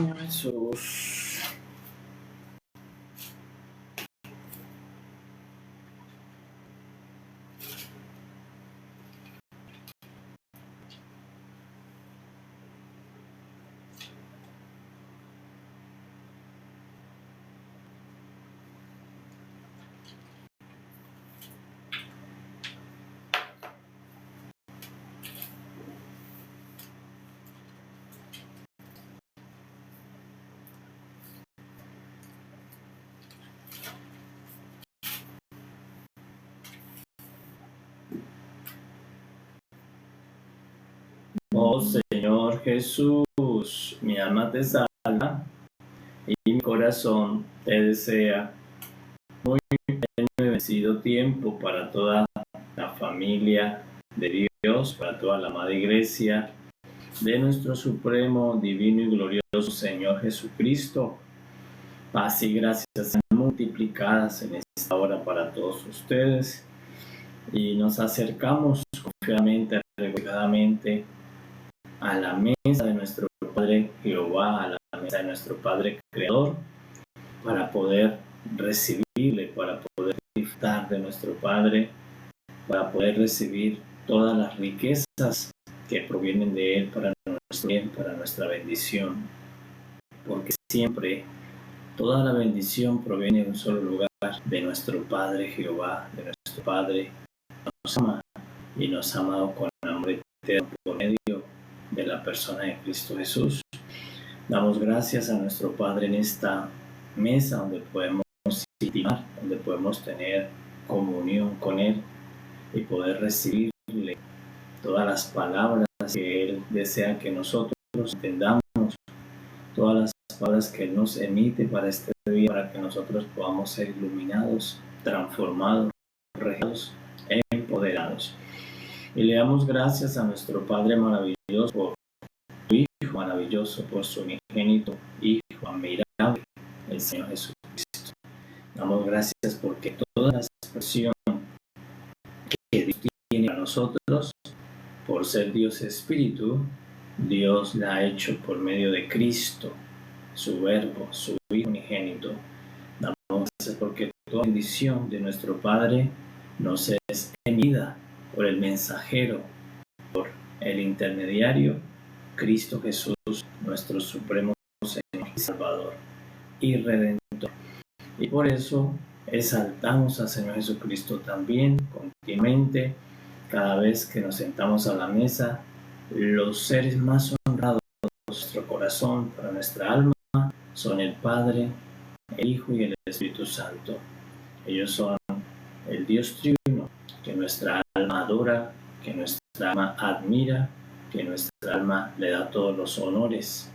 Jesús. Oh Señor Jesús, mi alma te salva y mi corazón te desea. Muy bendecido tiempo para toda la familia de Dios, para toda la amada iglesia de nuestro supremo, divino y glorioso Señor Jesucristo. Paz y gracias sean multiplicadas en esta hora para todos ustedes y nos acercamos confiadamente, regocijadamente a la mesa de nuestro Padre Jehová, a la mesa de nuestro Padre Creador, para poder recibirle, para poder disfrutar de nuestro Padre, para poder recibir todas las riquezas que provienen de Él para nuestro bien, para nuestra bendición, porque siempre toda la bendición proviene de un solo lugar, de nuestro Padre Jehová, de nuestro Padre que nos ama y nos ha amado con amor eterno por medio de la persona de Cristo Jesús. Damos gracias a nuestro Padre en esta mesa donde podemos intimar, donde podemos tener comunión con Él y poder recibirle todas las palabras que Él desea que nosotros entendamos, todas las palabras que Él nos emite para este día, para que nosotros podamos ser iluminados, transformados, regidos e empoderados. Y le damos gracias a nuestro Padre maravilloso por su Hijo maravilloso, por su unigénito Hijo admirable, el Señor Jesucristo. Damos gracias porque toda la expresión que Dios tiene para nosotros, por ser Dios Espíritu, Dios la ha hecho por medio de Cristo, su Verbo, su Hijo unigénito. Damos gracias porque toda bendición de nuestro Padre nos es emitida por el mensajero, por el intermediario, Cristo Jesús, nuestro supremo Señor y Salvador y Redentor. Y por eso exaltamos al Señor Jesucristo también continuamente, cada vez que nos sentamos a la mesa. Los seres más honrados de nuestro corazón, para nuestra alma, son el Padre, el Hijo y el Espíritu Santo. Ellos son el Dios triuno que nuestra alma adora, que nuestra alma admira, que nuestra alma le da todos los honores,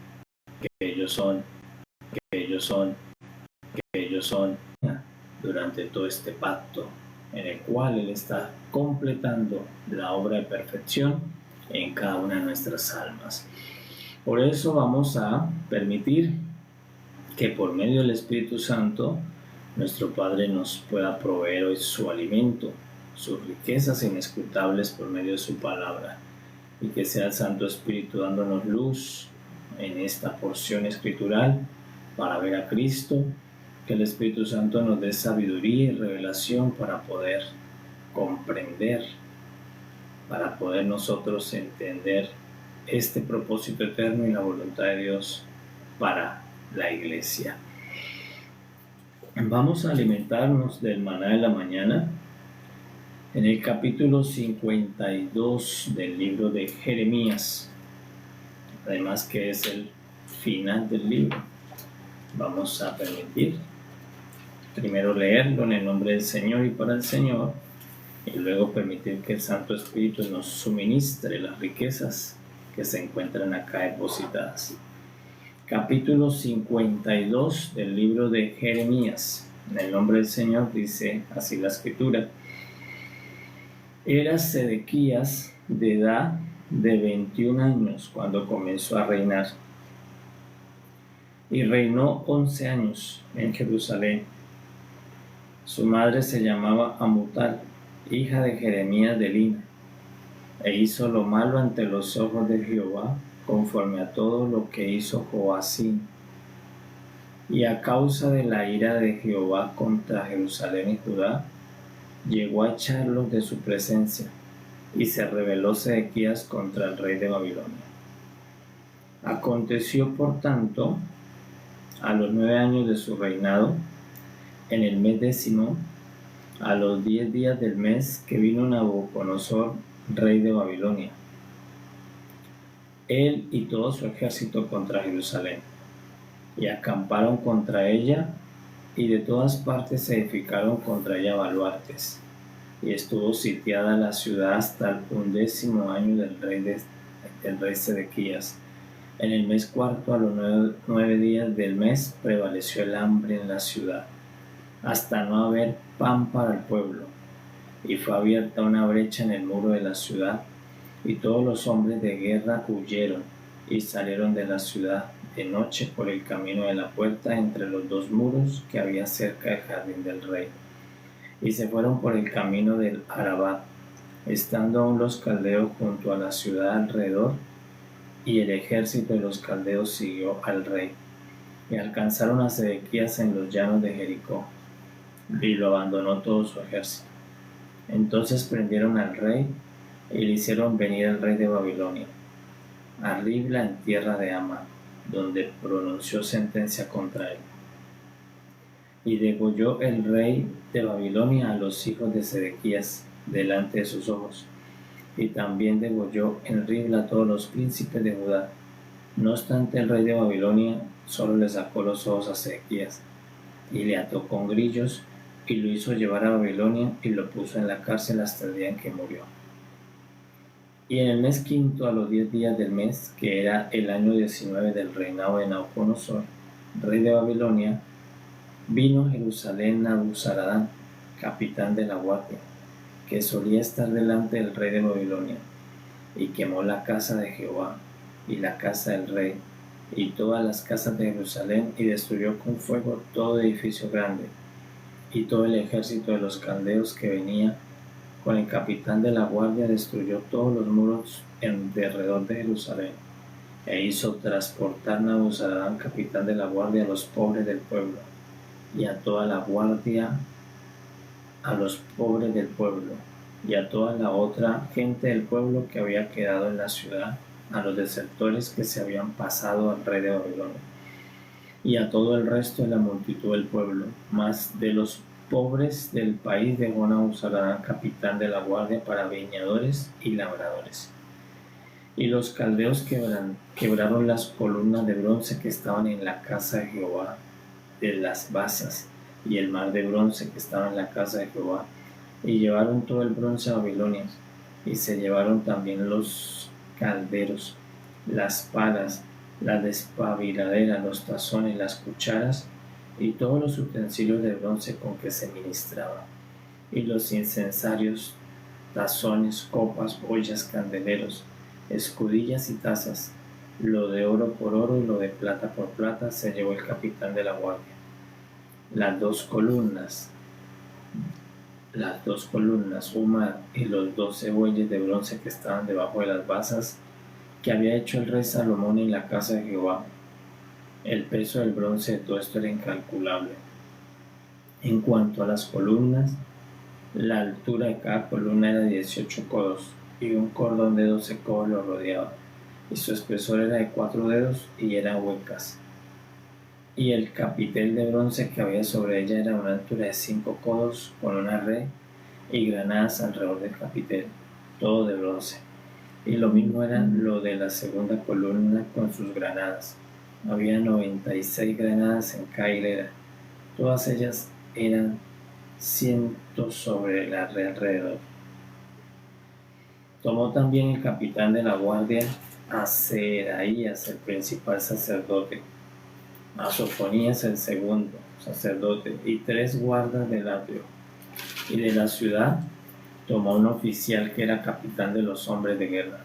que ellos son durante todo este pacto en el cual Él está completando la obra de perfección en cada una de nuestras almas. Por eso vamos a permitir que por medio del Espíritu Santo nuestro Padre nos pueda proveer hoy su alimento, sus riquezas inescrutables por medio de su palabra, y que sea el Santo Espíritu dándonos luz en esta porción escritural para ver a Cristo, que el Espíritu Santo nos dé sabiduría y revelación para poder comprender, para poder nosotros entender este propósito eterno y la voluntad de Dios para la iglesia. Vamos a alimentarnos del maná de la mañana en el capítulo 52 del libro de Jeremías, además que es el final del libro. Vamos a permitir primero leerlo en el nombre del Señor y para el Señor, y luego permitir que el Santo Espíritu nos suministre las riquezas que se encuentran acá depositadas. Capítulo 52 del libro de Jeremías. En el nombre del Señor dice así la Escritura. Era Sedequías de edad de 21 años cuando comenzó a reinar, y reinó 11 años en Jerusalén. Su madre se llamaba Amutal, hija de Jeremías de Lina, e hizo lo malo ante los ojos de Jehová, conforme a todo lo que hizo Joacim, Y a causa de la ira de Jehová contra Jerusalén y Judá, llegó a echarlos de su presencia, y se rebeló Sedequías contra el rey de Babilonia. Aconteció, por tanto, a los 9 años de su reinado, en el mes 10, a los 10 días del mes, que vino Nabucodonosor, rey de Babilonia, él y todo su ejército contra Jerusalén, y acamparon contra ella, y de todas partes se edificaron contra ella baluartes, y estuvo sitiada la ciudad hasta el 11º año del rey Sedequías. En el mes cuarto, a los 9 días del mes, prevaleció el hambre en la ciudad, hasta no haber pan para el pueblo, y fue abierta una brecha en el muro de la ciudad, y todos los hombres de guerra huyeron, y salieron de la ciudad de noche por el camino de la puerta entre los 2 muros que había cerca del jardín del rey, y se fueron por el camino del Arabá, estando aún los caldeos junto a la ciudad alrededor, y el ejército de los caldeos siguió al rey, y alcanzaron a Sedequías en los llanos de Jericó, y lo abandonó todo su ejército. Entonces prendieron al rey, y le hicieron venir al rey de Babilonia, a Ribla en tierra de Ama, donde pronunció sentencia contra él. Y degolló el rey de Babilonia a los hijos de Sedequías delante de sus ojos, y también degolló en Ribla a todos los príncipes de Judá. No obstante, el rey de Babilonia solo le sacó los ojos a Sedequías, y le ató con grillos, y lo hizo llevar a Babilonia, y lo puso en la cárcel hasta el día en que murió. Y en el mes quinto, a los 10 días del mes, que era el año 19 del reinado de Nabucodonosor, rey de Babilonia, vino a Jerusalén Nabuzaradán, capitán de la guardia, que solía estar delante del rey de Babilonia, y quemó la casa de Jehová, y la casa del rey, y todas las casas de Jerusalén, y destruyó con fuego todo edificio grande, y todo el ejército de los caldeos que venía con el capitán de la guardia destruyó todos los muros en derredor de Jerusalén, e hizo transportar Nabuzaradán, capitán de la guardia, a los pobres del pueblo, y a toda la guardia, a los pobres del pueblo, y a toda la otra gente del pueblo que había quedado en la ciudad, a los desertores que se habían pasado al rey de Babilonia, y a todo el resto de la multitud del pueblo. Mas de los pobres del país dejó Nabuzaradán, capitán de la guardia, para viñadores y labradores. Y los caldeos quebraron las columnas de bronce que estaban en la casa de Jehová de las basas, y el mar de bronce que estaba en la casa de Jehová, y llevaron todo el bronce a Babilonia, y se llevaron también los calderos, las palas, la despabiladera, los tazones, las cucharas, y todos los utensilios de bronce con que se ministraba, y los incensarios, tazones, copas, ollas, candeleros, escudillas y tazas. Lo de oro por oro y lo de plata por plata se llevó el capitán de la guardia. Las dos columnas, una y los 12 bueyes de bronce que estaban debajo de las basas que había hecho el rey Salomón en la casa de Jehová. El peso del bronce de todo esto era incalculable. En cuanto a las columnas, la altura de cada columna era 18 codos, y un cordón de 12 codos lo rodeaba, y su espesor era de 4 dedos, y eran huecas. Y el capitel de bronce que había sobre ella era una altura de 5 codos, con una red y granadas alrededor del capitel, todo de bronce. Y lo mismo era lo de la segunda columna con sus granadas. Había 96 granadas en cada hilera. Todas ellas eran 100 sobre la red alrededor. Tomó también el capitán de la guardia a Seraías, el principal sacerdote, a Sofonías, el segundo sacerdote, y 3 guardas del atrio. Y de la ciudad tomó un oficial que era capitán de los hombres de guerra,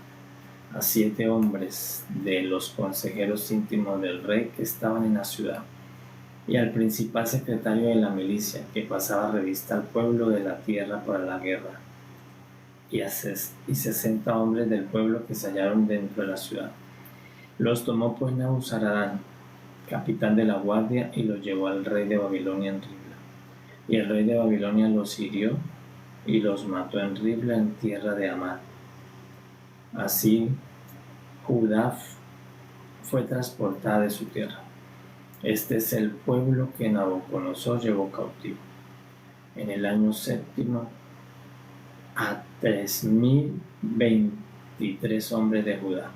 a 7 hombres de los consejeros íntimos del rey que estaban en la ciudad, y al principal secretario de la milicia, que pasaba revista al pueblo de la tierra para la guerra, y 60 hombres del pueblo que se hallaron dentro de la ciudad. Los tomó pues Nabuzaradán, capitán de la guardia, y los llevó al rey de Babilonia en Ribla. Y el rey de Babilonia los hirió y los mató en Ribla, en tierra de Amán. Así Judá fue transportada de su tierra. Este es el pueblo que Nabucodonosor llevó cautivo. En el año séptimo, a 3023 hombres de Judá.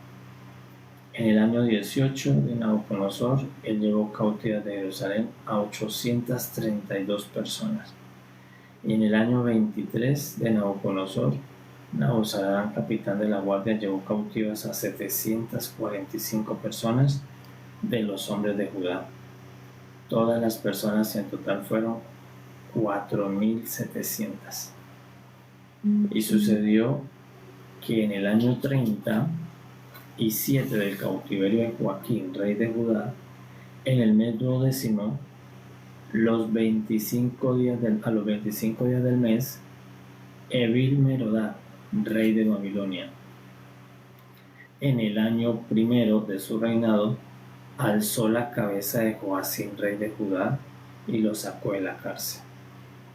En el año 18 de Nabucodonosor, él llevó cautivas de Jerusalén a 832 personas. Y en el año 23 de Nabucodonosor, Nabuzaradán, capitán de la guardia, llevó cautivas a 745 personas de los hombres de Judá. Todas las personas en total fueron 4700. Y sucedió que en el año 37 del cautiverio de Joaquín, rey de Judá, en el mes 12º, a los 25 días del mes, Evil-Merodach, rey de Babilonia, en el año primero de su reinado, alzó la cabeza de Joacim, rey de Judá, y lo sacó de la cárcel.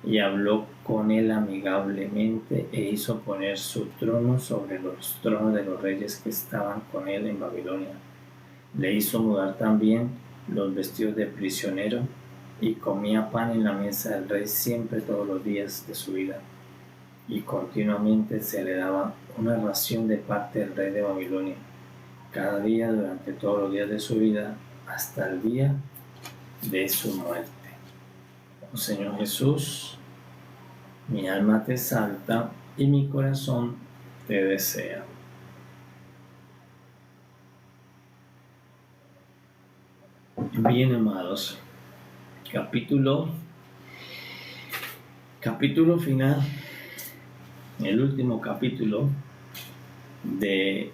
Y habló con él amigablemente e hizo poner su trono sobre los tronos de los reyes que estaban con él en Babilonia. Le hizo mudar también los vestidos de prisionero y comía pan en la mesa del rey siempre, todos los días de su vida. Y continuamente se le daba una ración de parte del rey de Babilonia, cada día durante todos los días de su vida, hasta el día de su muerte. Oh Señor Jesús, mi alma te exalta y mi corazón te desea. Bien, amados, capítulo final, el último capítulo del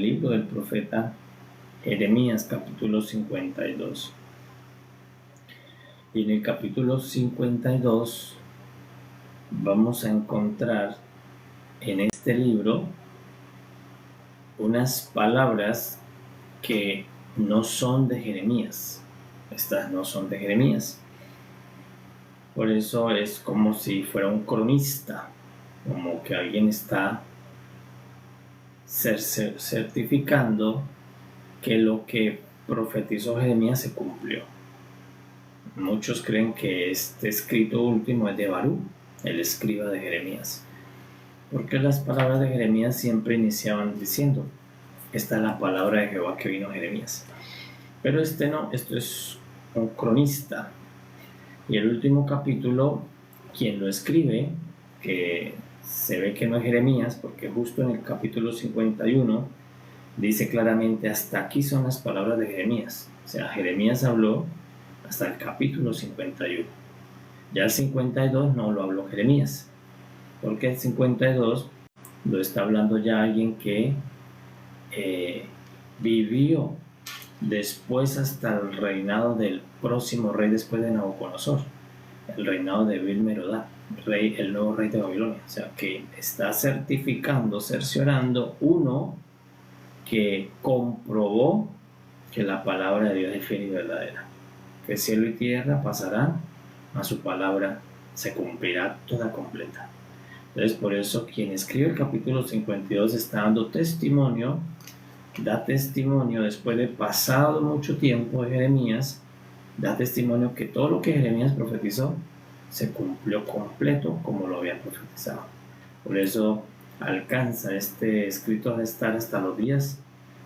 libro del profeta Jeremías, capítulo 52. Y en el capítulo 52 vamos a encontrar en este libro unas palabras que no son de Jeremías. Estas no son de Jeremías. Por eso es como si fuera un cronista, como que alguien está certificando que lo que profetizó Jeremías se cumplió. Muchos creen que este escrito último es de Barú, el escriba de Jeremías, porque las palabras de Jeremías siempre iniciaban diciendo: esta es la palabra de Jehová que vino a Jeremías. Pero este no, esto es un cronista. Y el último capítulo, quien lo escribe, que se ve que no es Jeremías, porque justo en el capítulo 51 dice claramente: hasta aquí son las palabras de Jeremías. O sea, Jeremías habló hasta el capítulo 51. Ya el 52 no lo habló Jeremías, porque el 52 lo está hablando ya alguien que vivió después hasta el reinado del próximo rey después de Nabucodonosor, el reinado de Evil-Merodach, el nuevo rey de Babilonia. O sea, que está cerciorando uno que comprobó que la palabra de Dios es fiel y verdadera, que cielo y tierra pasarán, mas su palabra se cumplirá toda completa. Entonces, por eso quien escribe el capítulo 52 está dando testimonio, da testimonio después de pasado mucho tiempo de Jeremías, da testimonio que todo lo que Jeremías profetizó se cumplió completo como lo había profetizado. Por eso alcanza este escrito a estar hasta los días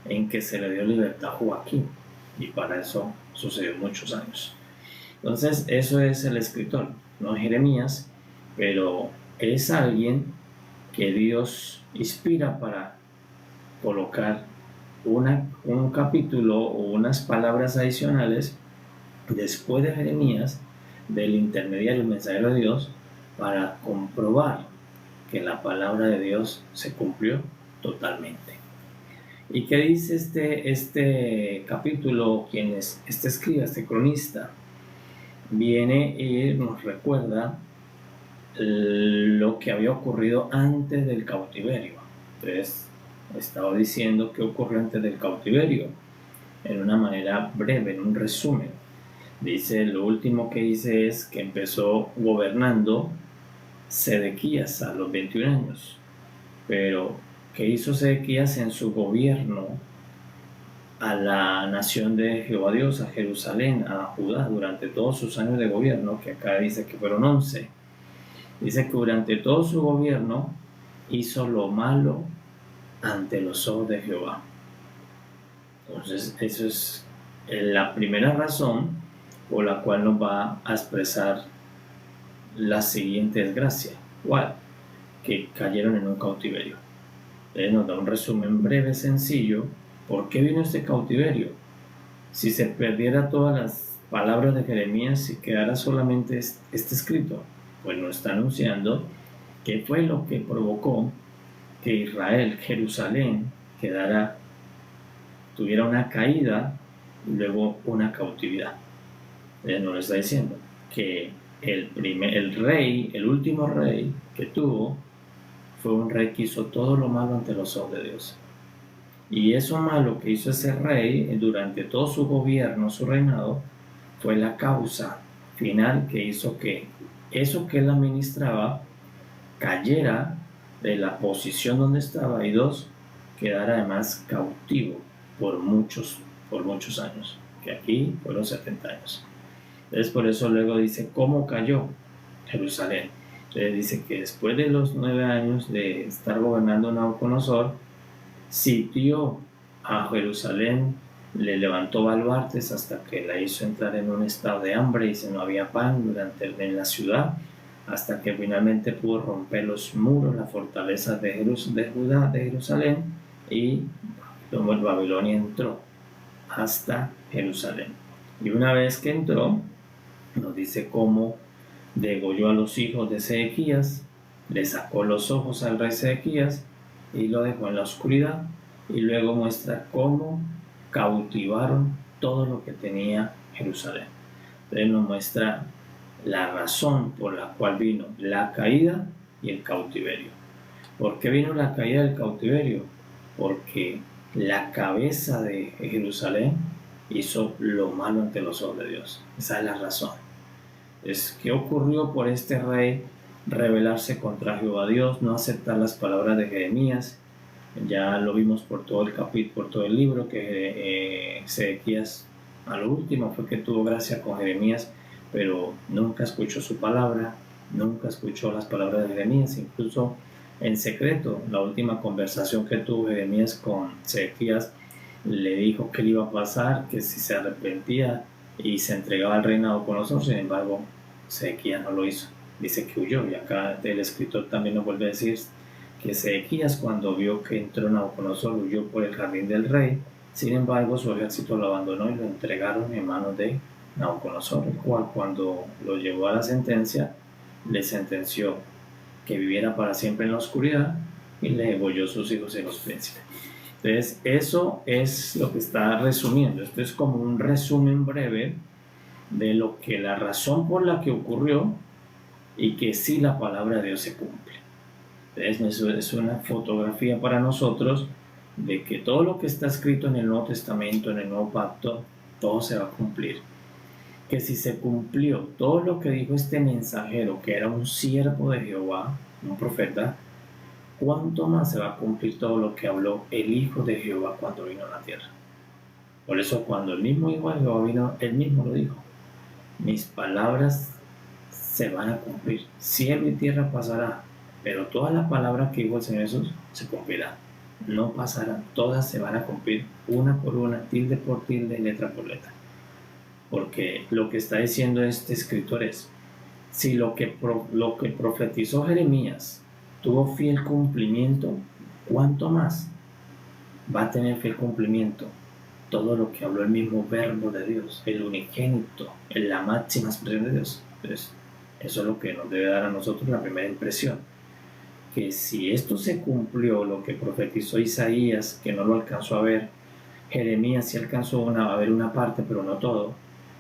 en que se le dio libertad a Joaquín, y para eso sucedió muchos años. Entonces, eso es el escritor, no Jeremías, pero es alguien que Dios inspira para colocar un capítulo o unas palabras adicionales después de Jeremías, del intermediario mensajero de Dios, para comprobar que la palabra de Dios se cumplió totalmente. ¿Y qué dice este capítulo? ¿Quién es este escriba, este cronista? Viene y nos recuerda lo que había ocurrido antes del cautiverio. Entonces, estaba diciendo qué ocurrió antes del cautiverio. en una manera breve, en un resumen. Dice, lo último que dice es que empezó gobernando Sedequías a los 21 años. Pero, ¿qué hizo Sedequías en su gobierno a la nación de Jehová Dios, a Jerusalén, a Judá, durante todos sus años de gobierno, que acá dice que fueron 11? Dice que durante todo su gobierno hizo lo malo ante los ojos de Jehová. Entonces, eso es la primera razón por la cual nos va a expresar la siguiente desgracia. ¿Cuál? Que cayeron en un cautiverio. Entonces nos da un resumen breve, sencillo. ¿Por qué vino este cautiverio? Si se perdiera todas las palabras de Jeremías y quedara solamente este escrito, pues nos está anunciando que fue lo que provocó que Israel, Jerusalén, tuviera una caída y luego una cautividad. Nos está diciendo que el último rey que tuvo, fue un rey que hizo todo lo malo ante los ojos de Dios. Y eso malo que hizo ese rey durante todo su gobierno, su reinado, fue la causa final que hizo que eso que él administraba cayera de la posición donde estaba, y dos, quedara además cautivo por muchos años, que aquí fueron 70 años. Entonces por eso luego dice cómo cayó Jerusalén. Entonces dice que después de los 9 años de estar gobernando Nabucodonosor, sitió a Jerusalén, le levantó baluartes hasta que la hizo entrar en un estado de hambre y si no había pan en la ciudad, hasta que finalmente pudo romper los muros, la fortaleza de Judá, de Jerusalén, y Babilonia entró hasta Jerusalén. Y una vez que entró, nos dice cómo degolló a los hijos de Sedequías, le sacó los ojos al rey Sedequías y lo dejó en la oscuridad, y luego muestra cómo cautivaron todo lo que tenía Jerusalén. Entonces nos muestra la razón por la cual vino la caída y el cautiverio. ¿Por qué vino la caída y el cautiverio? Porque la cabeza de Jerusalén hizo lo malo ante los ojos de Dios. Esa es la razón. ¿Qué ocurrió por este rey rebelarse contra Jehová Dios, no aceptar las palabras de Jeremías? Ya lo vimos por todo el capítulo, por todo el libro, que Sedequías a lo último fue que tuvo gracia con Jeremías, pero nunca escuchó su palabra, nunca escuchó las palabras de Jeremías. Incluso en secreto, la última conversación que tuvo Jeremías con Sedequías, le dijo que le iba a pasar, que si se arrepentía y se entregaba al reinado con nosotros. Sin embargo, Sedequías no lo hizo, dice que huyó. Y acá el escritor también nos vuelve a decir que Sedequías, cuando vio que entró Nabucodonosor, huyó por el jardín del rey. Sin embargo, su ejército lo abandonó y lo entregaron en manos de Nabucodonosor, el cual, cuando lo llevó a la sentencia, le sentenció que viviera para siempre en la oscuridad y le degolló sus hijos y los príncipes. Entonces, eso es lo que está resumiendo. Esto es como un resumen breve de lo que la razón por la que ocurrió, y que sí la palabra de Dios se cumple. Entonces, eso es una fotografía para nosotros de que todo lo que está escrito en el Nuevo Testamento, en el Nuevo Pacto, todo se va a cumplir. Que si se cumplió todo lo que dijo este mensajero, que era un siervo de Jehová, un profeta, ¿cuánto más se va a cumplir todo lo que habló el Hijo de Jehová cuando vino a la tierra? Por eso, cuando el mismo Hijo de Jehová vino, él mismo lo dijo: mis palabras se van a cumplir. Cielo y tierra pasará, pero toda la palabra que dijo el Señor Jesús se cumplirá. No pasará, todas se van a cumplir, una por una, tilde por tilde, letra por letra. Porque lo que está diciendo este escritor es: si lo que profetizó Jeremías tuvo fiel cumplimiento, ¿cuánto más va a tener fiel cumplimiento todo lo que habló el mismo verbo de Dios, el unigénito, en la máxima expresión de Dios? Entonces, eso es lo que nos debe dar a nosotros la primera impresión, que si esto se cumplió, lo que profetizó Isaías, que no lo alcanzó a ver, Jeremías sí alcanzó a ver una parte, pero no todo.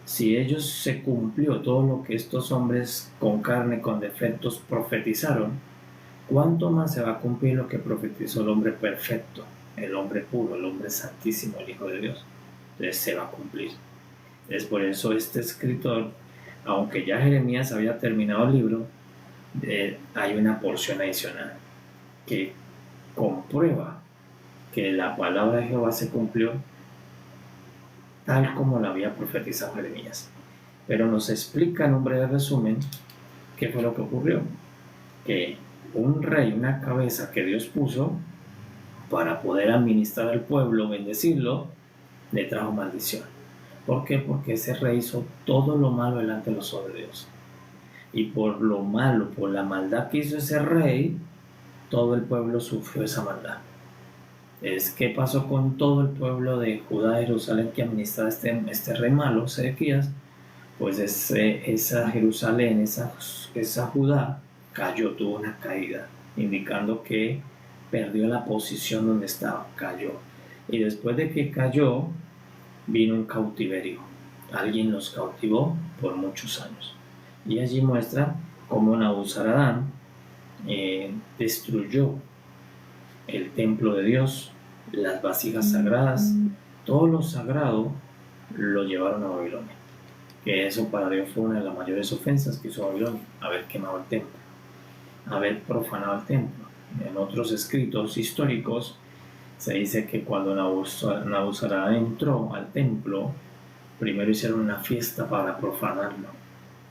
Si se cumplió todo lo que estos hombres con carne, con defectos profetizaron, ¿cuánto más se va a cumplir lo que profetizó el hombre perfecto, el hombre puro, el hombre santísimo, el Hijo de Dios? se va a cumplir. Es por eso este escritor, aunque ya Jeremías había terminado el libro, hay una porción adicional que comprueba que la palabra de Jehová se cumplió tal como la había profetizado Jeremías. Pero nos explica en un breve resumen qué fue lo que ocurrió. Que un rey, una cabeza que Dios puso para poder administrar al pueblo, bendecirlo, le trajo maldición. ¿Por qué? Porque ese rey hizo todo lo malo delante de los ojos de Dios. Y por lo malo, por la maldad que hizo ese rey, todo el pueblo sufrió esa maldad. ¿Qué pasó con todo el pueblo de Judá, Jerusalén, que administraba este rey malo, Sedequías? Pues esa Jerusalén, esa Judá, cayó, tuvo una caída, indicando que perdió la posición donde estaba, cayó. Y después de que cayó, vino un cautiverio. Alguien los cautivó por muchos años. Y allí muestra cómo Nabuzaradán destruyó el templo de Dios, las vasijas sagradas, todo lo sagrado lo llevaron a Babilonia. Que eso para Dios fue una de las mayores ofensas que hizo Babilonia, haber quemado el templo, haber profanado el templo. En otros escritos históricos se dice que cuando Nabuzaradán entró al templo, primero hicieron una fiesta para profanarlo.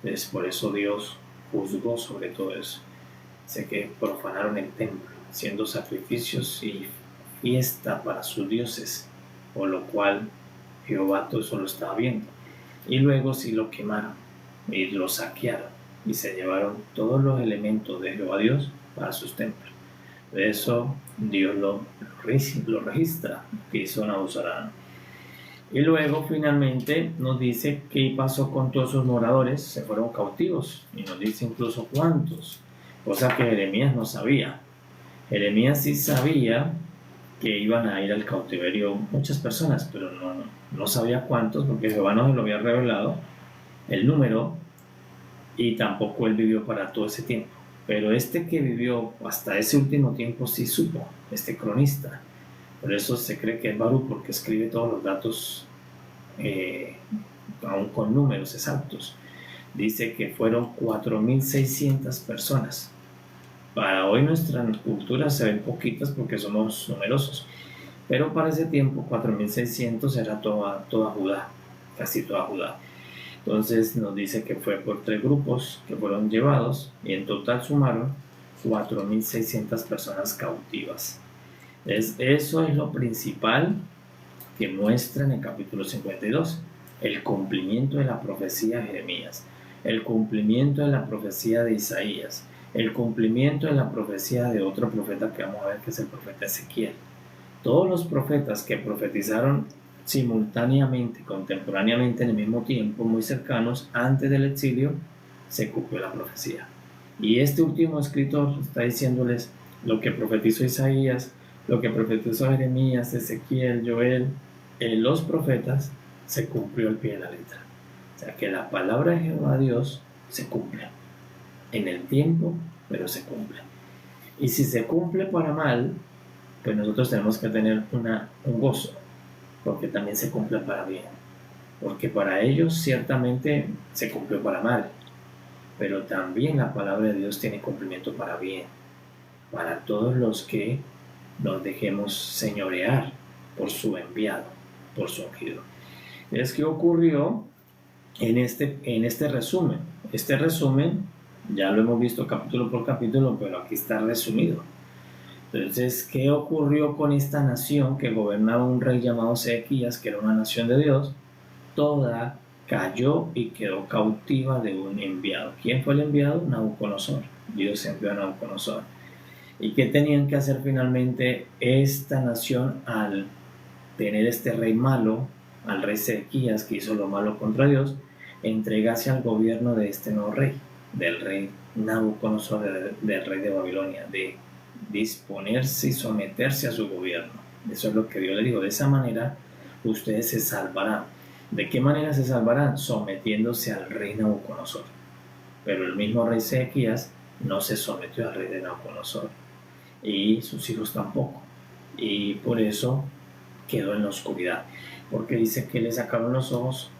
Entonces, por eso Dios juzgó sobre todo eso. Sé que profanaron el templo, haciendo sacrificios y fiesta para sus dioses, por lo cual Jehová todo eso lo estaba viendo. Y luego sí lo quemaron y lo saquearon y se llevaron todos los elementos de Jehová Dios para sus templos. De eso Dios lo registra, que hizo Nabuzaradán. Y luego finalmente nos dice qué pasó con todos esos moradores. Se fueron cautivos y nos dice incluso cuántos, cosa que Jeremías no sabía. Jeremías sí sabía que iban a ir al cautiverio muchas personas, pero no sabía cuántos, porque Jehová no se lo había revelado el número, y tampoco él vivió para todo ese tiempo. Pero este que vivió hasta ese último tiempo sí supo, este cronista. Por eso se cree que es Baruch, porque escribe todos los datos aún con números exactos. Dice que fueron 4.600 personas. Para hoy nuestra cultura se ven poquitas porque somos numerosos, pero para ese tiempo 4.600 era toda Judá, casi toda Judá. Entonces nos dice que fue por 3 grupos que fueron llevados y en total sumaron 4.600 personas cautivas. Eso es lo principal que muestra en el capítulo 52, el cumplimiento de la profecía de Jeremías, el cumplimiento de la profecía de Isaías, el cumplimiento de la profecía de otro profeta que vamos a ver, que es el profeta Ezequiel. Todos los profetas que profetizaron simultáneamente, contemporáneamente, en el mismo tiempo, muy cercanos, antes del exilio, se cumplió la profecía. Y este último escritor está diciéndoles lo que profetizó Isaías, lo que profetizó Jeremías, Ezequiel, Joel, los profetas, se cumplió al pie de la letra. O sea que la palabra de Jehová Dios se cumple en el tiempo, pero se cumple. Y si se cumple para mal, pues nosotros tenemos que tener un gozo, porque también se cumple para bien. Porque para ellos ciertamente se cumplió para mal, pero también la palabra de Dios tiene cumplimiento para bien, para todos los que nos dejemos señorear por su enviado, por su ungido. Es que ocurrió en este resumen. Este resumen ya lo hemos visto capítulo por capítulo, pero aquí está resumido. Entonces, ¿qué ocurrió con esta nación que gobernaba un rey llamado Sedequías, que era una nación de Dios? Toda cayó y quedó cautiva de un enviado. ¿Quién fue el enviado? Nabucodonosor. Dios envió a Nabucodonosor. ¿Y qué tenían que hacer finalmente esta nación al tener este rey malo, al rey Sedequías, que hizo lo malo contra Dios? Entregarse al gobierno de este nuevo rey, del rey Nabucodonosor, del rey de Babilonia, de disponerse y someterse a su gobierno. Eso es lo que Dios le dijo. De esa manera ustedes se salvarán. ¿De qué manera se salvarán? Sometiéndose al rey Nabucodonosor. Pero el mismo rey Sedequías no se sometió al rey de Nabucodonosor, y sus hijos tampoco. Y por eso quedó en la oscuridad, porque dice que le sacaron los ojos,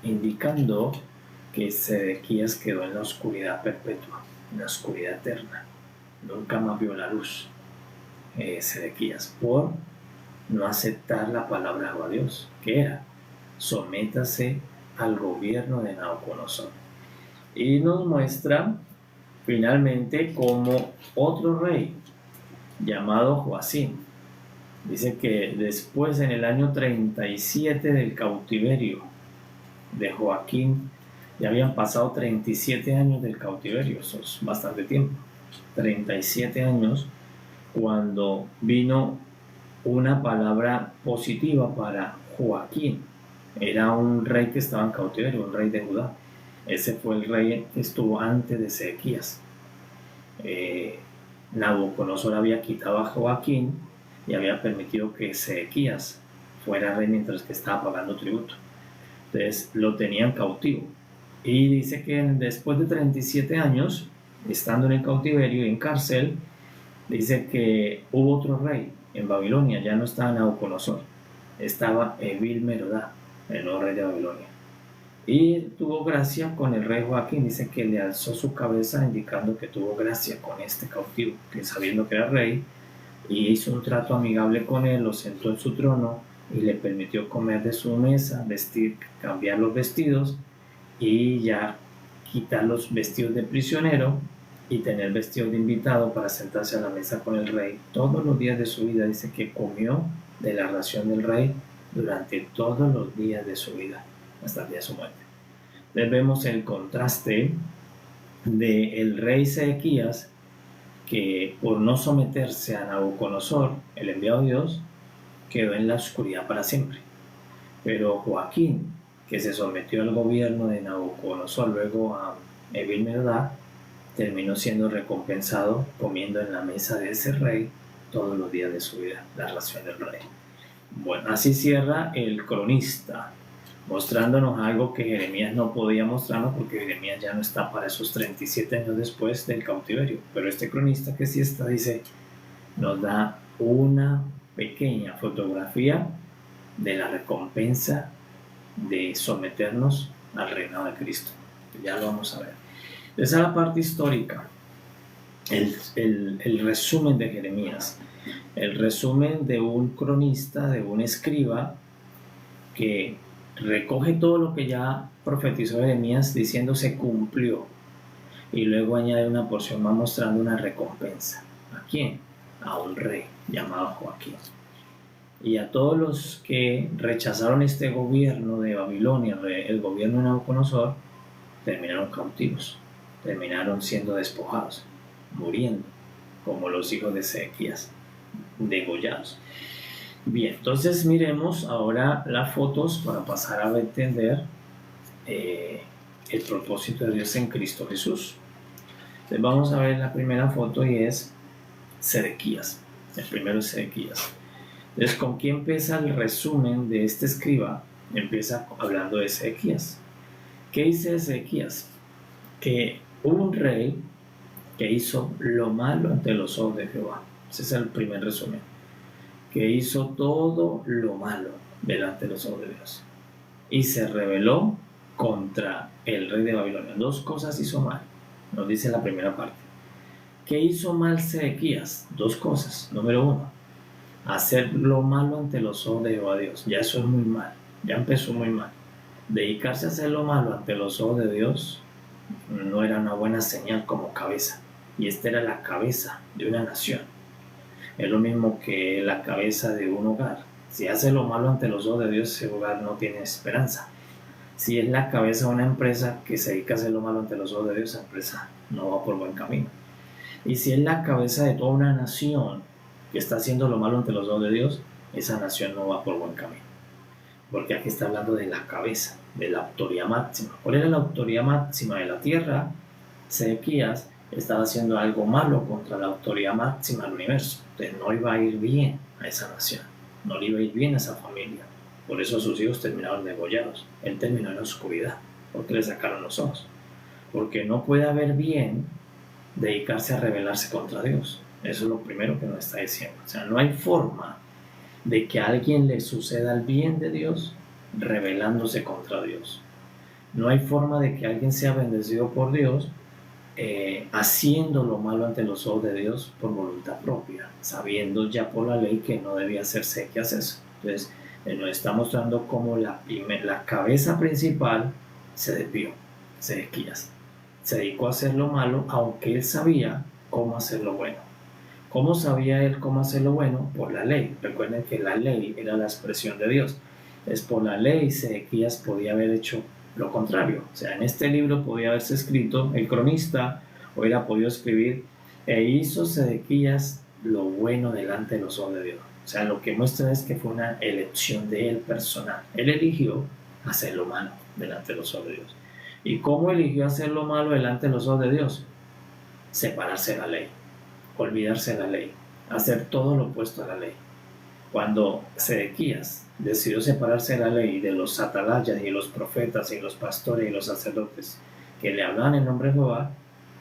indicando que Sedequías quedó en la oscuridad perpetua, en la oscuridad eterna. Nunca más vio la luz, Sedequías, por no aceptar la palabra de Dios, que era: sométase al gobierno de Nabucodonosor. Y nos muestra finalmente como otro rey llamado Joacim. Dice que después, en el año 37 del cautiverio de Joaquín, ya habían pasado 37 años del cautiverio, eso es bastante tiempo, 37 años, cuando vino una palabra positiva para Joaquín. Era un rey que estaba en cautiverio, un rey de Judá. Ese fue el rey que estuvo antes de Sedequías. Nabucodonosor había quitado a Joaquín y había permitido que Sedequías fuera rey mientras que estaba pagando tributo. Entonces lo tenían cautivo. Y dice que después de 37 años, estando en el cautiverio y en cárcel, dice que hubo otro rey en Babilonia. Ya no estaba Nabucodonosor, estaba Evil-Merodach, el nuevo rey de Babilonia. Y tuvo gracia con el rey Joaquín. Dice que le alzó su cabeza, indicando que tuvo gracia con este cautivo, que sabiendo que era rey, y hizo un trato amigable con él, lo sentó en su trono y le permitió comer de su mesa, vestir, cambiar los vestidos y ya quitar los vestidos de prisionero y tener vestidos de invitado para sentarse a la mesa con el rey todos los días de su vida. Dice que comió de la ración del rey durante todos los días de su vida, hasta el día de su muerte. Entonces vemos el contraste del rey Sedequías, que por no someterse a Nabucodonosor, el enviado de Dios, quedó en la oscuridad para siempre. Pero Joaquín, que se sometió al gobierno de Nabucodonosor, luego a Evil-Merodach, terminó siendo recompensado comiendo en la mesa de ese rey todos los días de su vida, la ración del rey. Bueno, así cierra el cronista, mostrándonos algo que Jeremías no podía mostrarnos, porque Jeremías ya no está para esos 37 años después del cautiverio. Pero este cronista que sí está, dice, nos da una pequeña fotografía de la recompensa de someternos al reinado de Cristo. Ya lo vamos a ver. Esa es la parte histórica, el resumen de Jeremías, el resumen de un cronista, de un escriba, que recoge todo lo que ya profetizó Jeremías diciendo se cumplió, y luego añade una porción más mostrando una recompensa. ¿A quién? A un rey llamado Joaquín. Y a todos los que rechazaron este gobierno de Babilonia, el gobierno de Nabucodonosor, terminaron cautivos, terminaron siendo despojados, muriendo, como los hijos de Sedequías, degollados. Bien, entonces miremos ahora las fotos para pasar a entender el propósito de Dios en Cristo Jesús. Entonces vamos a ver la primera foto, y es Sedequías. El primero es Sedequías. Entonces, ¿con quién empieza el resumen de este escriba? Empieza hablando de Sedequías. ¿Qué dice Sedequías? Que hubo un rey que hizo lo malo ante los ojos de Jehová. Ese es el primer resumen. Que hizo todo lo malo delante de los ojos de Dios y se rebeló contra el rey de Babilonia. Dos cosas hizo mal, nos dice la primera parte. ¿Qué hizo mal Sedequías? Dos cosas. Número uno, hacer lo malo ante los ojos de Jehová Dios. Ya eso es muy mal, ya empezó muy mal. Dedicarse a hacer lo malo ante los ojos de Dios no era una buena señal como cabeza, y esta era la cabeza de una nación. Es lo mismo que la cabeza de un hogar. Si hace lo malo ante los ojos de Dios, ese hogar no tiene esperanza. Si es la cabeza de una empresa que se dedica a hacer lo malo ante los ojos de Dios, esa empresa no va por buen camino. Y si es la cabeza de toda una nación que está haciendo lo malo ante los ojos de Dios, esa nación no va por buen camino. Porque aquí está hablando de la cabeza, de la autoridad máxima. ¿Cuál era la autoridad máxima de la tierra? Sedequías estaba haciendo algo malo contra la autoridad máxima del universo. Entonces no iba a ir bien a esa nación, no le iba a ir bien a esa familia. Por eso sus hijos terminaron degollados. Él terminó en la oscuridad, porque le sacaron los ojos. Porque no puede haber bien dedicarse a rebelarse contra Dios. Eso es lo primero que nos está diciendo. O sea, no hay forma de que a alguien le suceda el bien de Dios rebelándose contra Dios. No hay forma de que alguien sea bendecido por Dios haciendo lo malo ante los ojos de Dios por voluntad propia, sabiendo ya por la ley que no debía hacerse que hace eso. Entonces, nos está mostrando cómo la cabeza principal se desvió, Sedequías. Se dedicó a hacer lo malo, aunque él sabía cómo hacer lo bueno. ¿Cómo sabía él cómo hacer lo bueno? Por la ley. Recuerden que la ley era la expresión de Dios. Entonces, por la ley, Sedequías podía haber hecho lo contrario. O sea, en este libro podía haberse escrito, el cronista hubiera podido escribir, e hizo Sedequías lo bueno delante de los ojos de Dios. O sea, lo que muestra es que fue una elección de él personal. Él eligió hacer lo malo delante de los ojos de Dios. ¿Y cómo eligió hacer lo malo delante de los ojos de Dios? Separarse de la ley, olvidarse de la ley, hacer todo lo opuesto a la ley. Cuando Sedequías decidió separarse de la ley, de los atalayas y los profetas y los pastores y los sacerdotes que le hablaban en nombre de Jehová,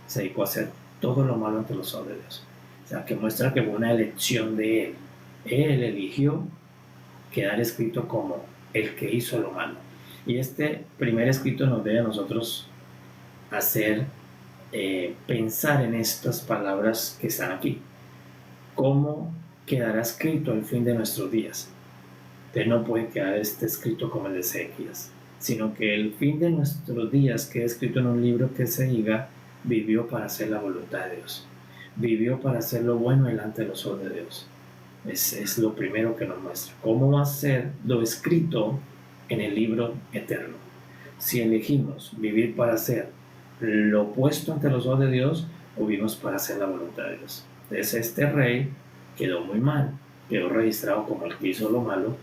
se dedicó a hacer todo lo malo ante los ojos de Dios. O sea, que muestra que fue una elección de él. Él eligió quedar escrito como el que hizo lo malo. Y este primer escrito nos debe a nosotros hacer pensar en estas palabras que están aquí. ¿Cómo quedará escrito el fin de nuestros días? Entonces no puede quedar escrito como el de Ezequías, sino que el fin de nuestros días queda escrito en un libro que se diga: vivió para hacer la voluntad de Dios, vivió para hacer lo bueno delante de los ojos de Dios. Es lo primero que nos muestra cómo va a ser lo escrito en el libro eterno. Si elegimos vivir para hacer lo opuesto ante los ojos de Dios, o vivimos para hacer la voluntad de Dios. Entonces este rey quedó muy mal, quedó registrado como el que hizo lo malo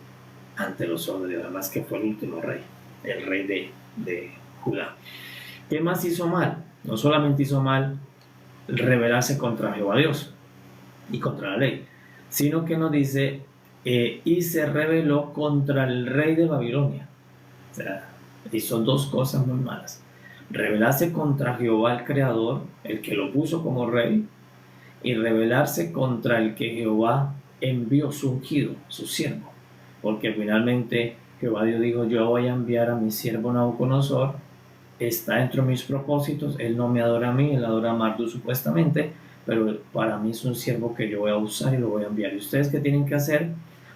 ante los ojos de Dios, además que fue el último rey, el rey de Judá. ¿Qué más hizo mal? No solamente hizo mal rebelarse contra Jehová Dios y contra la ley, sino que nos dice, y se rebeló contra el rey de Babilonia. O sea, hizo dos cosas muy malas: rebelarse contra Jehová el Creador, el que lo puso como rey, y rebelarse contra el que Jehová envió, su ungido, su siervo. Porque finalmente Jehová Dios dijo: yo voy a enviar a mi siervo Nabucodonosor, está dentro de mis propósitos, él no me adora a mí, él adora a Marduk supuestamente, pero para mí es un siervo que yo voy a usar y lo voy a enviar. ¿Y ustedes qué tienen que hacer?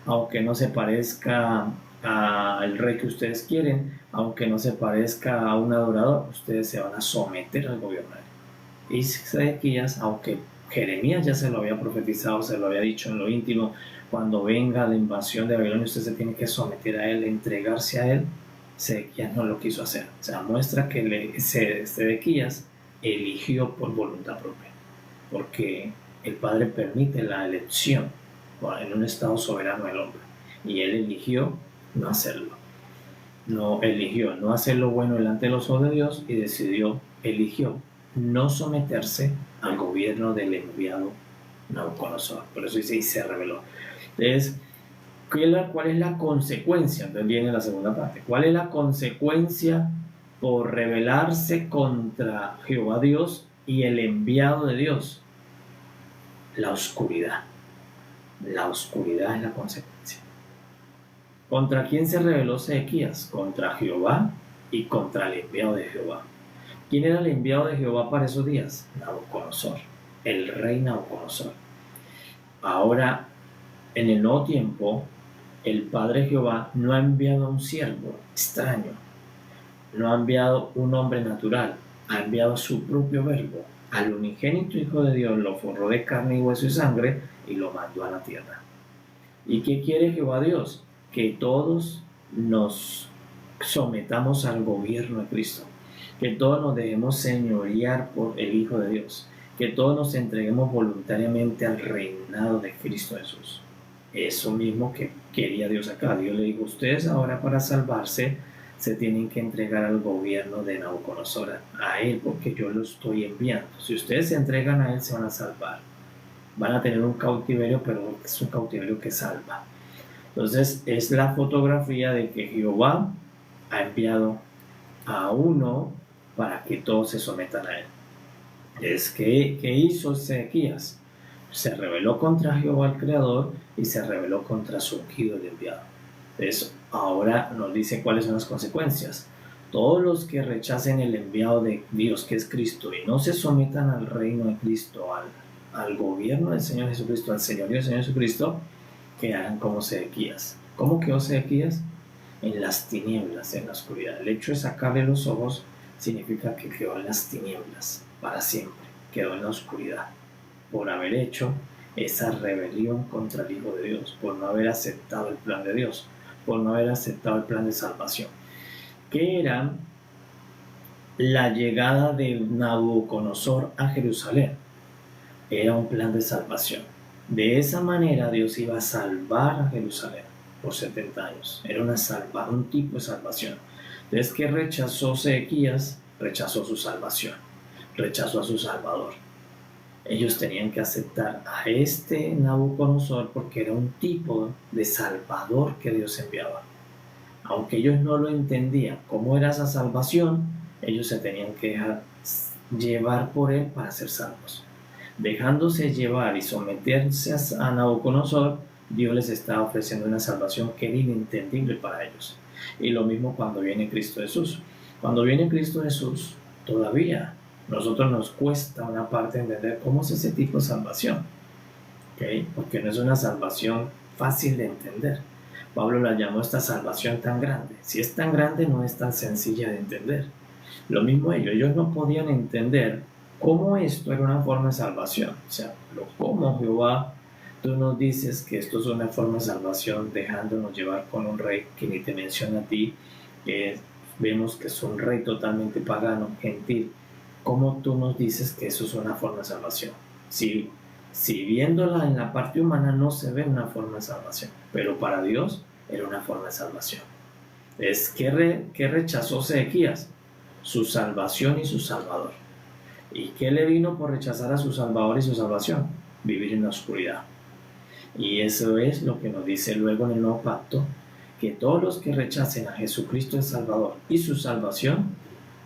Aunque no se parezca al rey que ustedes quieren, aunque no se parezca a un adorador, ustedes se van a someter al gobierno. Y Sedequías, aunque Jeremías ya se lo había profetizado, se lo había dicho en lo íntimo: cuando venga la invasión de Babilonia, usted se tiene que someter a él, entregarse a él. Sedequías no lo quiso hacer. O sea, muestra que Sedequías eligió por voluntad propia, porque el Padre permite la elección en un estado soberano del hombre, y él eligió no hacerlo. No eligió no hacer lo bueno delante de los ojos de Dios, y eligió no someterse al gobierno del enviado Nabucodonosor. Por eso dice: y se rebeló. Entonces, ¿cuál es la consecuencia? Entonces viene la segunda parte. ¿Cuál es la consecuencia por rebelarse contra Jehová Dios y el enviado de Dios? La oscuridad. La oscuridad es la consecuencia. ¿Contra quién se rebeló Sedequías? Contra Jehová y contra el enviado de Jehová. ¿Quién era el enviado de Jehová para esos días? Nabucodonosor, el rey Nabucodonosor. Ahora, en el nuevo tiempo, el Padre Jehová no ha enviado a un siervo extraño, no ha enviado un hombre natural, ha enviado su propio verbo. Al unigénito Hijo de Dios lo forró de carne y hueso y sangre y lo mandó a la tierra. ¿Y qué quiere Jehová Dios? Que todos nos sometamos al gobierno de Cristo, que todos nos dejemos señorear por el Hijo de Dios, que todos nos entreguemos voluntariamente al reinado de Cristo Jesús. Eso mismo que quería Dios acá. Dios le dijo: ustedes ahora, para salvarse, se tienen que entregar al gobierno de Nabucodonosor, a él, porque yo lo estoy enviando. Si ustedes se entregan a él, se van a salvar. Van a tener un cautiverio, pero es un cautiverio que salva. Entonces es la fotografía de que Jehová ha enviado a uno para que todos se sometan a él. ¿Qué hizo Sedequías? Se rebeló contra Jehová el Creador y se rebeló contra su ungido el enviado. Entonces, ahora nos dice cuáles son las consecuencias. Todos los que rechacen el enviado de Dios, que es Cristo, y no se sometan al reino de Cristo, al gobierno del Señor Jesucristo, al señorío del Señor Jesucristo, quedarán como Sedequías. ¿Cómo quedó Sedequías? En las tinieblas, en la oscuridad. El hecho de sacarle los ojos significa que quedó en las tinieblas para siempre, quedó en la oscuridad, por haber hecho esa rebelión contra el Hijo de Dios, por no haber aceptado el plan de Dios, por no haber aceptado el plan de salvación, que era la llegada de Nabucodonosor a Jerusalén. Era un plan de salvación. De esa manera Dios iba a salvar a Jerusalén por 70 años. Era un tipo de salvación. Entonces, que rechazó Sedequías, rechazó su salvación, rechazó a su Salvador. Ellos tenían que aceptar a este Nabucodonosor porque era un tipo de Salvador que Dios enviaba. Aunque ellos no lo entendían cómo era esa salvación, ellos se tenían que dejar llevar por él para ser salvos. Dejándose llevar y someterse a Nabucodonosor, Dios les estaba ofreciendo una salvación que era inentendible para ellos. Y lo mismo cuando viene Cristo Jesús. Cuando viene Cristo Jesús, todavía nosotros nos cuesta una parte entender cómo es ese tipo de salvación, ¿okay? Porque no es una salvación fácil de entender. Pablo la llamó esta salvación tan grande. Si es tan grande, no es tan sencilla de entender. Lo mismo ellos no podían entender cómo esto era una forma de salvación. O sea, cómo Jehová, tú nos dices que esto es una forma de salvación dejándonos llevar con un rey que ni te menciona a ti, que vemos que es un rey totalmente pagano, gentil. ¿Cómo tú nos dices que eso es una forma de salvación? Si viéndola en la parte humana no se ve una forma de salvación, pero para Dios era una forma de salvación. ¿Qué rechazó Sedequías? Su salvación y su salvador. ¿Y qué le vino por rechazar a su salvador y su salvación? Vivir en la oscuridad. Y eso es lo que nos dice luego en el nuevo pacto, que todos los que rechacen a Jesucristo el Salvador y su salvación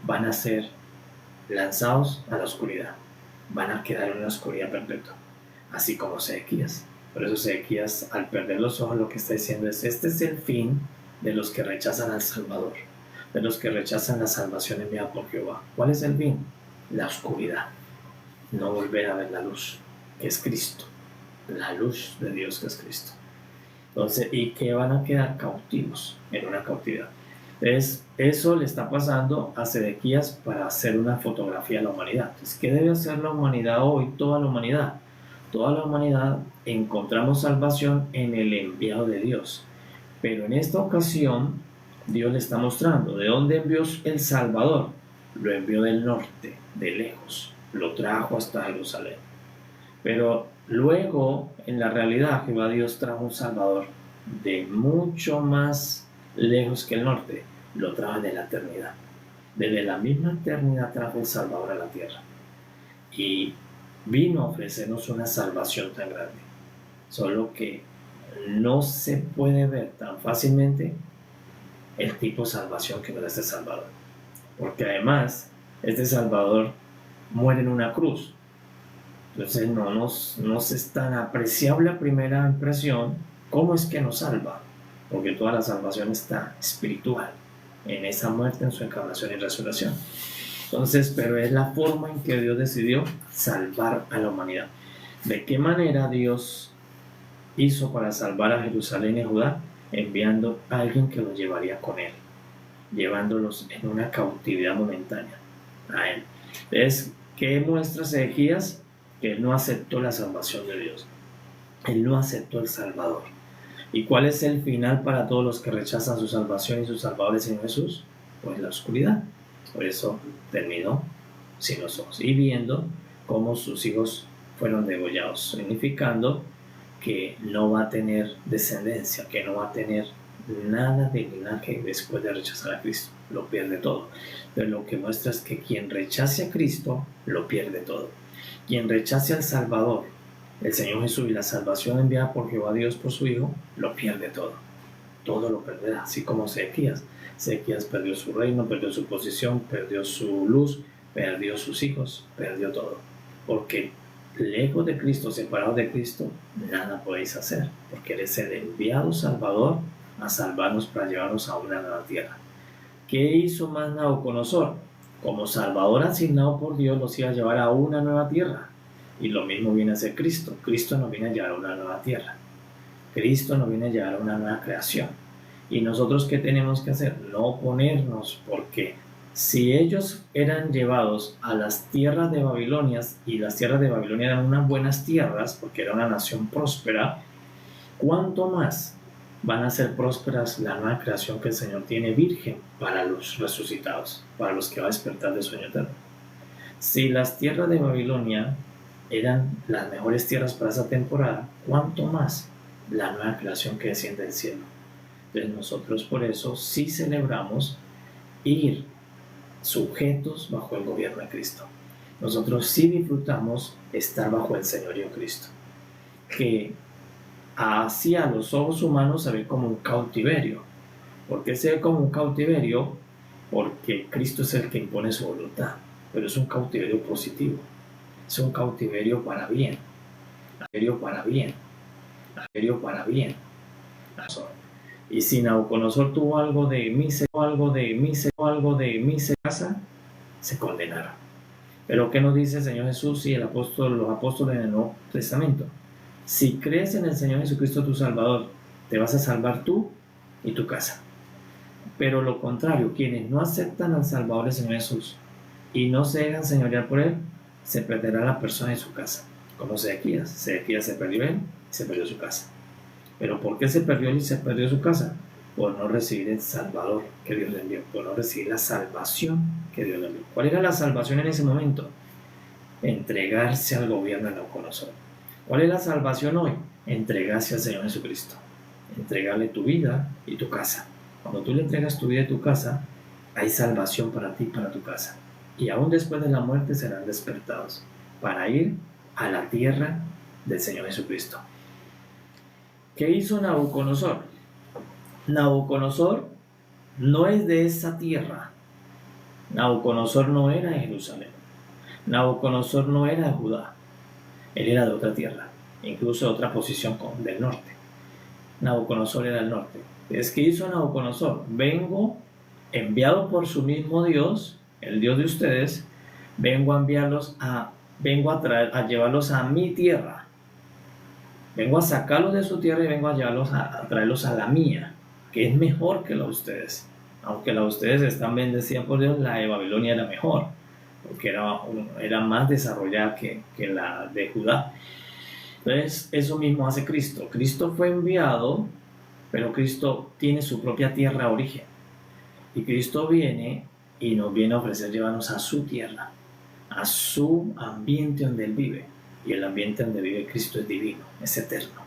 van a ser lanzados a la oscuridad, van a quedar en una oscuridad perpetua, así como Sedequías. Por eso Sedequías, al perder los ojos, lo que está diciendo es: este es el fin de los que rechazan al Salvador, de los que rechazan la salvación enviada por Jehová. ¿Cuál es el fin? La oscuridad, no volver a ver la luz, que es Cristo, la luz de Dios, que es Cristo. Entonces, ¿y qué van a quedar? Cautivos, en una cautividad. Entonces, eso le está pasando a Sedequías para hacer una fotografía de la humanidad. Entonces, ¿qué debe hacer la humanidad hoy? Toda la humanidad. Toda la humanidad encontramos salvación en el enviado de Dios. Pero en esta ocasión, Dios le está mostrando de dónde envió el Salvador. Lo envió del norte, de lejos. Lo trajo hasta Jerusalén. Pero luego, en la realidad, Jehová Dios trajo un Salvador de mucho más lejos que el norte. Lo trajo de la eternidad. Desde la misma eternidad trajo el Salvador a la tierra. Y vino a ofrecernos una salvación tan grande. Solo que no se puede ver tan fácilmente el tipo de salvación que nos da este Salvador. Porque además, este Salvador muere en una cruz. Entonces no nos es tan apreciable a primera impresión cómo es que nos salva. Porque toda la salvación está espiritual en esa muerte, en su encarnación y resurrección. Entonces, pero es la forma en que Dios decidió salvar a la humanidad. ¿De qué manera Dios hizo para salvar a Jerusalén y a Judá? Enviando a alguien que los llevaría con él, llevándolos en una cautividad momentánea a él. Entonces, ¿qué muestra Sedequías? Que él no aceptó la salvación de Dios. Él no aceptó el Salvador. ¿Y cuál es el final para todos los que rechazan su salvación y su Salvador, el Señor Jesús? Pues la oscuridad. Por eso terminó sin los ojos y viendo cómo sus hijos fueron degollados, significando que no va a tener descendencia, que no va a tener nada de linaje después de rechazar a Cristo, lo pierde todo. Pero lo que muestra es que quien rechace a Cristo lo pierde todo. Quien rechace al Salvador, el Señor Jesús, y la salvación enviada por Jehová Dios por su Hijo, lo pierde todo. Todo lo perderá, así como Sedequías. Sedequías perdió su reino, perdió su posición, perdió su luz, perdió sus hijos, perdió todo. Porque lejos de Cristo, separados de Cristo, nada podéis hacer, porque Él es el enviado Salvador a salvarnos para llevarnos a una nueva tierra. ¿Qué hizo más Nabucodonosor? Como Salvador asignado por Dios, los iba a llevar a una nueva tierra. Y lo mismo viene a hacer Cristo. Cristo nos viene a llevar a una nueva tierra. Cristo nos viene a llevar a una nueva creación. ¿Y nosotros qué tenemos que hacer? No oponernos, porque si ellos eran llevados a las tierras de Babilonia, y las tierras de Babilonia eran unas buenas tierras, porque era una nación próspera, ¿cuánto más van a ser prósperas la nueva creación que el Señor tiene virgen para los resucitados, para los que va a despertar de sueño eterno? Si las tierras de Babilonia eran las mejores tierras para esa temporada, ¿cuánto más la nueva creación que desciende del cielo? Entonces nosotros por eso sí celebramos ir sujetos bajo el gobierno de Cristo. Nosotros sí disfrutamos estar bajo el señorío de Cristo, que así a los ojos humanos se ve como un cautiverio. ¿Por qué se ve como un cautiverio? Porque Cristo es el que impone su voluntad, pero es un cautiverio positivo, es un cautiverio para bien, cautiverio para bien, cautiverio para bien. Y si Nabucodonosor tuvo algo de casa, se condenaron. Pero ¿qué nos dice el Señor Jesús y los apóstoles en el Nuevo Testamento? Si crees en el Señor Jesucristo tu Salvador, te vas a salvar tú y tu casa. Pero lo contrario, quienes no aceptan al Salvador del Señor Jesús y no se dejan señorear por Él, se perderá la persona en su casa. Como Sedequías se perdió él y se perdió su casa. ¿Pero por qué se perdió él y se perdió su casa? Por no recibir el Salvador que Dios le envió, por no recibir la salvación que Dios le envió. ¿Cuál era la salvación en ese momento? Entregarse al gobierno de Nabucodonosor. ¿Cuál es la salvación hoy? Entregarse al Señor Jesucristo. Entregarle tu vida y tu casa. Cuando tú le entregas tu vida y tu casa, hay salvación para ti y para tu casa. Y aún después de la muerte serán despertados para ir a la tierra del Señor Jesucristo. ¿Qué hizo Nabucodonosor? Nabucodonosor no es de esa tierra. Nabucodonosor no era de Jerusalén. Nabucodonosor no era de Judá. Él era de otra tierra, incluso de otra posición del norte. Nabucodonosor era del norte. Es que hizo Nabucodonosor: vengo enviado por su mismo Dios, el Dios de ustedes, vengo a llevarlos a mi tierra. Vengo a sacarlos de su tierra y vengo a traerlos a la mía, que es mejor que la de ustedes. Aunque la de ustedes están bendecidas por Dios, la de Babilonia era mejor, porque era más desarrollada que la de Judá. Entonces, eso mismo hace Cristo. Cristo fue enviado, pero Cristo tiene su propia tierra de origen. Y Cristo viene y nos viene a ofrecer llevarnos a su tierra, a su ambiente donde Él vive. Y el ambiente donde vive Cristo es divino, es eterno,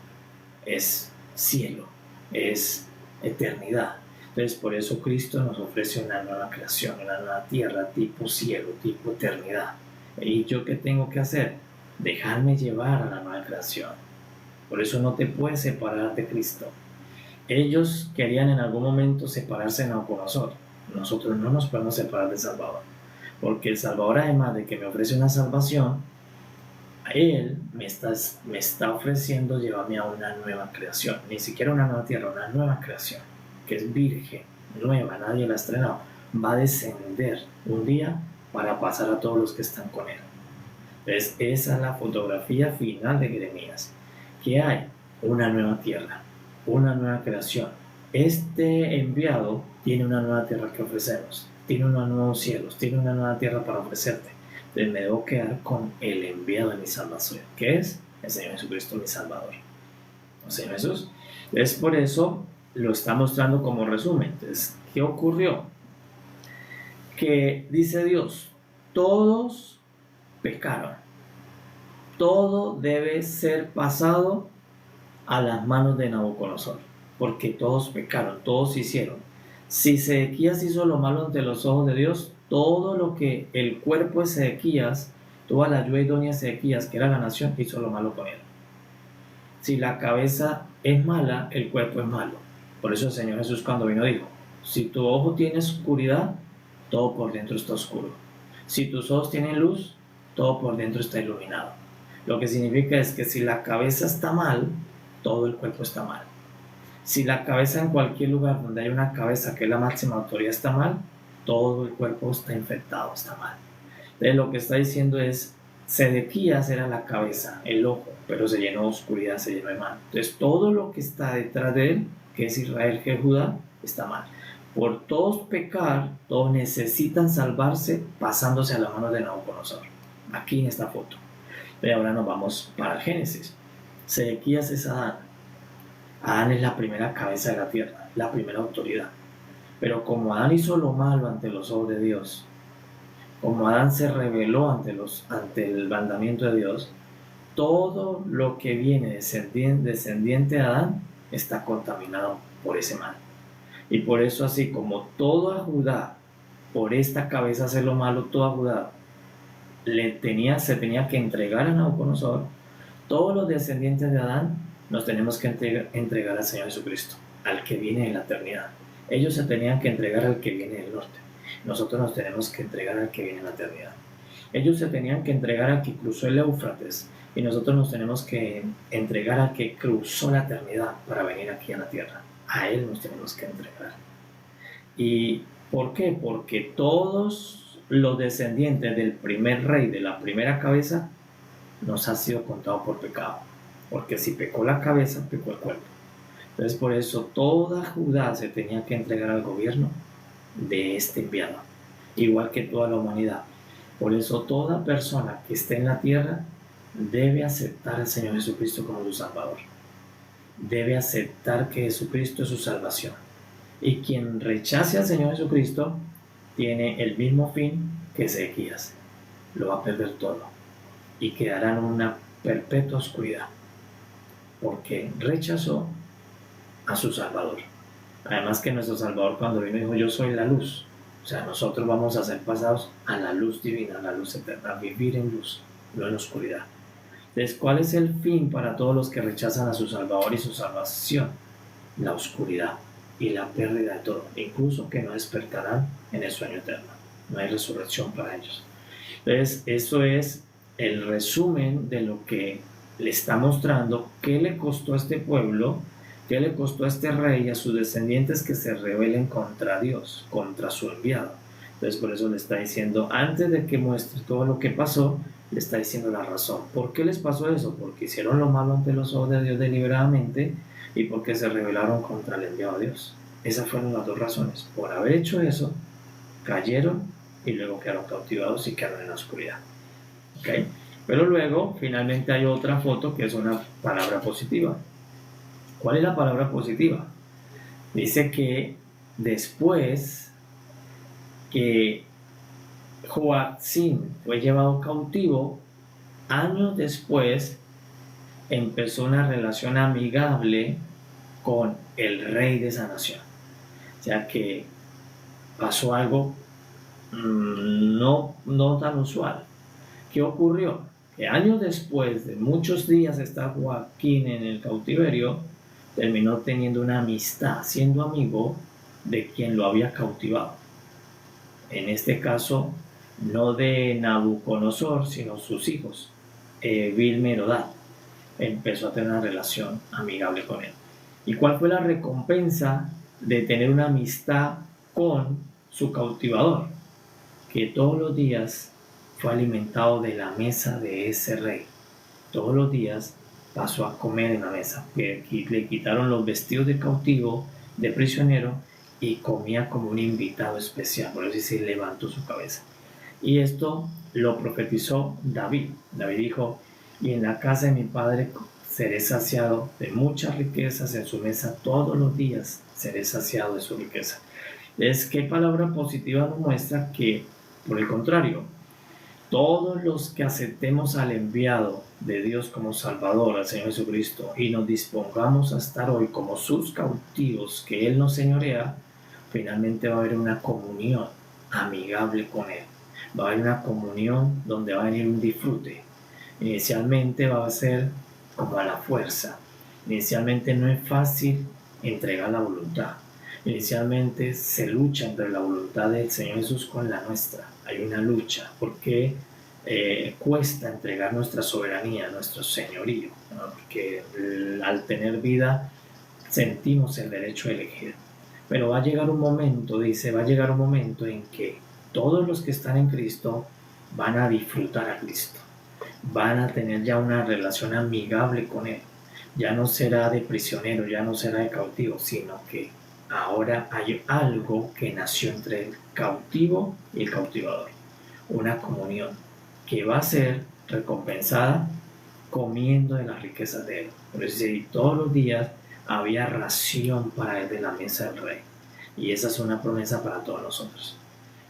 es cielo, es eternidad. Entonces, por eso Cristo nos ofrece una nueva creación, una nueva tierra, tipo cielo, tipo eternidad. ¿Y yo qué tengo que hacer? Dejarme llevar a la nueva creación. Por eso no te puedes separar de Cristo. Ellos querían en algún momento separarse de Nabucodonosor. Nosotros no nos podemos separar del Salvador, porque el Salvador, además de que me ofrece una salvación, Él me está ofreciendo llevarme a una nueva creación. Ni siquiera una nueva tierra, una nueva creación, que es virgen, nueva, nadie la ha estrenado. Va a descender un día para pasar a todos los que están con Él. Entonces, esa es la fotografía final de Jeremías. Que hay una nueva tierra, una nueva creación. Este enviado tiene una nueva tierra que ofrecernos, tiene unos nuevos cielos, tiene una nueva tierra para ofrecerte. Entonces me debo quedar con el enviado de mi salvación, que es el Señor Jesucristo, mi Salvador. ¿El Señor Jesús? Es por eso lo está mostrando como resumen. Entonces, ¿qué ocurrió? Que dice Dios: todos pecaron. Todo debe ser pasado a las manos de Nabucodonosor, porque todos pecaron, todos hicieron. Si Sedequías hizo lo malo ante los ojos de Dios, todo lo que el cuerpo de Sedequías, toda la ayuda idónea de Sedequías, que era la nación, hizo lo malo con él. Si la cabeza es mala, el cuerpo es malo. Por eso el Señor Jesús, cuando vino, dijo: si tu ojo tiene oscuridad, todo por dentro está oscuro. Si tus ojos tienen luz, todo por dentro está iluminado. Lo que significa es que si la cabeza está mal, todo el cuerpo está mal. Si la cabeza en cualquier lugar donde hay una cabeza que es la máxima autoridad está mal, todo el cuerpo está infectado, está mal. Entonces lo que está diciendo es, Sedequías era la cabeza, el ojo, pero se llenó de oscuridad, se llenó de mal. Entonces todo lo que está detrás de él, que es Israel, que es Judá, está mal. Por todos pecar, todos necesitan salvarse pasándose a la mano de Nabucodonosor. Aquí en esta foto. Y ahora nos vamos para el Génesis. Sedequías es Adán. Adán es la primera cabeza de la tierra, la primera autoridad. Pero como Adán hizo lo malo ante los ojos de Dios, como Adán se rebeló ante el mandamiento de Dios, todo lo que viene descendiente de Adán está contaminado por ese mal. Y por eso, así como toda Judá, por esta cabeza hacer lo malo, toda Judá se tenía que entregar a Nabucodonosor, todos los descendientes de Adán nos tenemos que entregar al Señor Jesucristo, al que viene de la eternidad. Ellos se tenían que entregar al que viene del norte. Nosotros nos tenemos que entregar al que viene de la eternidad. Ellos se tenían que entregar al que cruzó el Éufrates y nosotros nos tenemos que entregar al que cruzó la eternidad para venir aquí a la tierra. A Él nos tenemos que entregar. ¿Y por qué? Porque todos los descendientes del primer rey, de la primera cabeza, nos ha sido contado por pecado. Porque si pecó la cabeza, pecó el cuerpo. Entonces por eso toda Judá se tenía que entregar al gobierno de este enviado, igual que toda la humanidad. Por eso toda persona que esté en la tierra debe aceptar al Señor Jesucristo como su Salvador. Debe aceptar que Jesucristo es su salvación. Y quien rechace al Señor Jesucristo tiene el mismo fin que Ezequías. Lo va a perder todo y quedará en una perpetua oscuridad porque rechazó a su Salvador. Además que nuestro Salvador cuando vino dijo, yo soy la luz. O sea, nosotros vamos a ser pasados a la luz divina, a la luz eterna, a vivir en luz, no en oscuridad. Entonces, ¿cuál es el fin para todos los que rechazan a su Salvador y su salvación? La oscuridad y la pérdida de todo, incluso que no despertarán en el sueño eterno. No hay resurrección para ellos. Entonces, eso es el resumen de lo que le está mostrando qué le costó a este pueblo, qué le costó a este rey y a sus descendientes que se rebelen contra Dios, contra su enviado. Entonces por eso le está diciendo, antes de que muestre todo lo que pasó, le está diciendo la razón. ¿Por qué les pasó eso? Porque hicieron lo malo ante los ojos de Dios deliberadamente y porque se rebelaron contra el enviado de Dios. Esas fueron las dos razones. Por haber hecho eso, cayeron y luego quedaron cautivados y quedaron en la oscuridad. ¿Okay? Pero luego, finalmente hay otra foto que es una palabra positiva. ¿Cuál es la palabra positiva? Dice que después que Joacim fue llevado cautivo, años después empezó una relación amigable con el rey de esa nación. O sea que pasó algo no tan usual. ¿Qué ocurrió? Que años después de muchos días de estar Joaquín en el cautiverio, terminó teniendo una amistad, siendo amigo de quien lo había cautivado. En este caso, no de Nabucodonosor, sino sus hijos, Vilmerodad. Empezó a tener una relación amigable con él. ¿Y cuál fue la recompensa de tener una amistad con su cautivador? Que todos los días fue alimentado de la mesa de ese rey. Todos los días pasó a comer en la mesa. Le quitaron los vestidos de cautivo, de prisionero, y comía como un invitado especial. Por eso dice, levantó su cabeza. Y esto lo profetizó David. David dijo, y en la casa de mi padre seré saciado de muchas riquezas en su mesa. Todos los días seré saciado de su riqueza. Es que palabra positiva nos muestra que, por el contrario, todos los que aceptemos al enviado de Dios como Salvador, al Señor Jesucristo, y nos dispongamos a estar hoy como sus cautivos, que Él nos señorea, finalmente va a haber una comunión amigable con Él. Va a haber una comunión donde va a venir un disfrute. Inicialmente va a ser como a la fuerza. Inicialmente no es fácil entregar la voluntad. Inicialmente se lucha entre la voluntad del Señor Jesús con la nuestra. Hay una lucha porque cuesta entregar nuestra soberanía, nuestro señorío, ¿no? Porque al tener vida sentimos el derecho a elegir. Pero va a llegar un momento, dice, va a llegar un momento en que todos los que están en Cristo van a disfrutar a Cristo, van a tener ya una relación amigable con Él. Ya no será de prisionero, ya no será de cautivo, sino que ahora hay algo que nació entre el cautivo y el cautivador, una comunión que va a ser recompensada comiendo de las riquezas de Él. Por eso todos los días había ración para Él de la mesa del Rey. Y esa es una promesa para todos nosotros.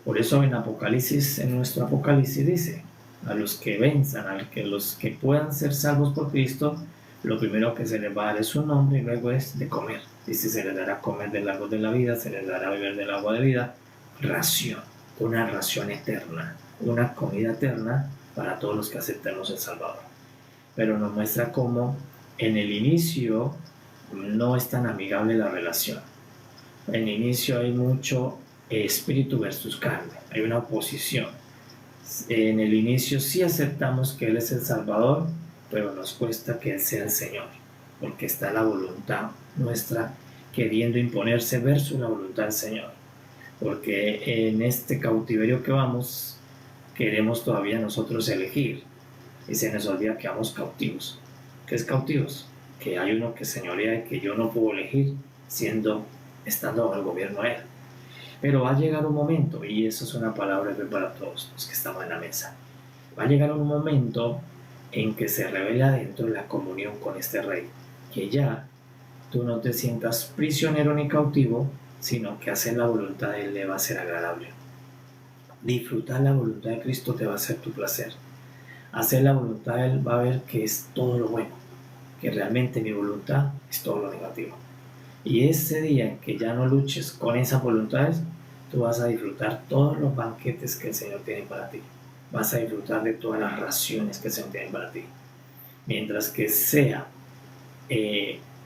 Por eso en Apocalipsis, en nuestro Apocalipsis dice, a los que venzan, los que puedan ser salvos por Cristo, lo primero que se les va a dar es un nombre y luego es de comer. Dice, se les dará a comer del árbol de la vida, se les dará a beber del agua de vida. Ración, una ración eterna, una comida eterna para todos los que aceptemos el Salvador. Pero nos muestra cómo en el inicio no es tan amigable la relación. En el inicio hay mucho espíritu versus carne, hay una oposición. En el inicio sí aceptamos que Él es el Salvador, pero nos cuesta que Él sea el Señor, porque está la voluntad nuestra queriendo imponerse versus la voluntad del Señor. Porque en este cautiverio que vamos, queremos todavía nosotros elegir, y se nos olvida que vamos cautivos. ¿Qué es cautivos? Que hay uno que señorea y que yo no puedo elegir estando bajo el gobierno de Él. Pero va a llegar un momento, y eso es una palabra para todos los que estamos en la mesa, va a llegar un momento en que se revela dentro la comunión con este Rey, que ya tú no te sientas prisionero ni cautivo, sino que hacer la voluntad de Él le va a ser agradable. Disfrutar la voluntad de Cristo te va a ser tu placer. Hacer la voluntad de Él va a ver que es todo lo bueno, que realmente mi voluntad es todo lo negativo. Y ese día en que ya no luches con esas voluntades, tú vas a disfrutar todos los banquetes que el Señor tiene para ti. Vas a disfrutar de todas las raciones que el Señor tiene para ti. Mientras que sea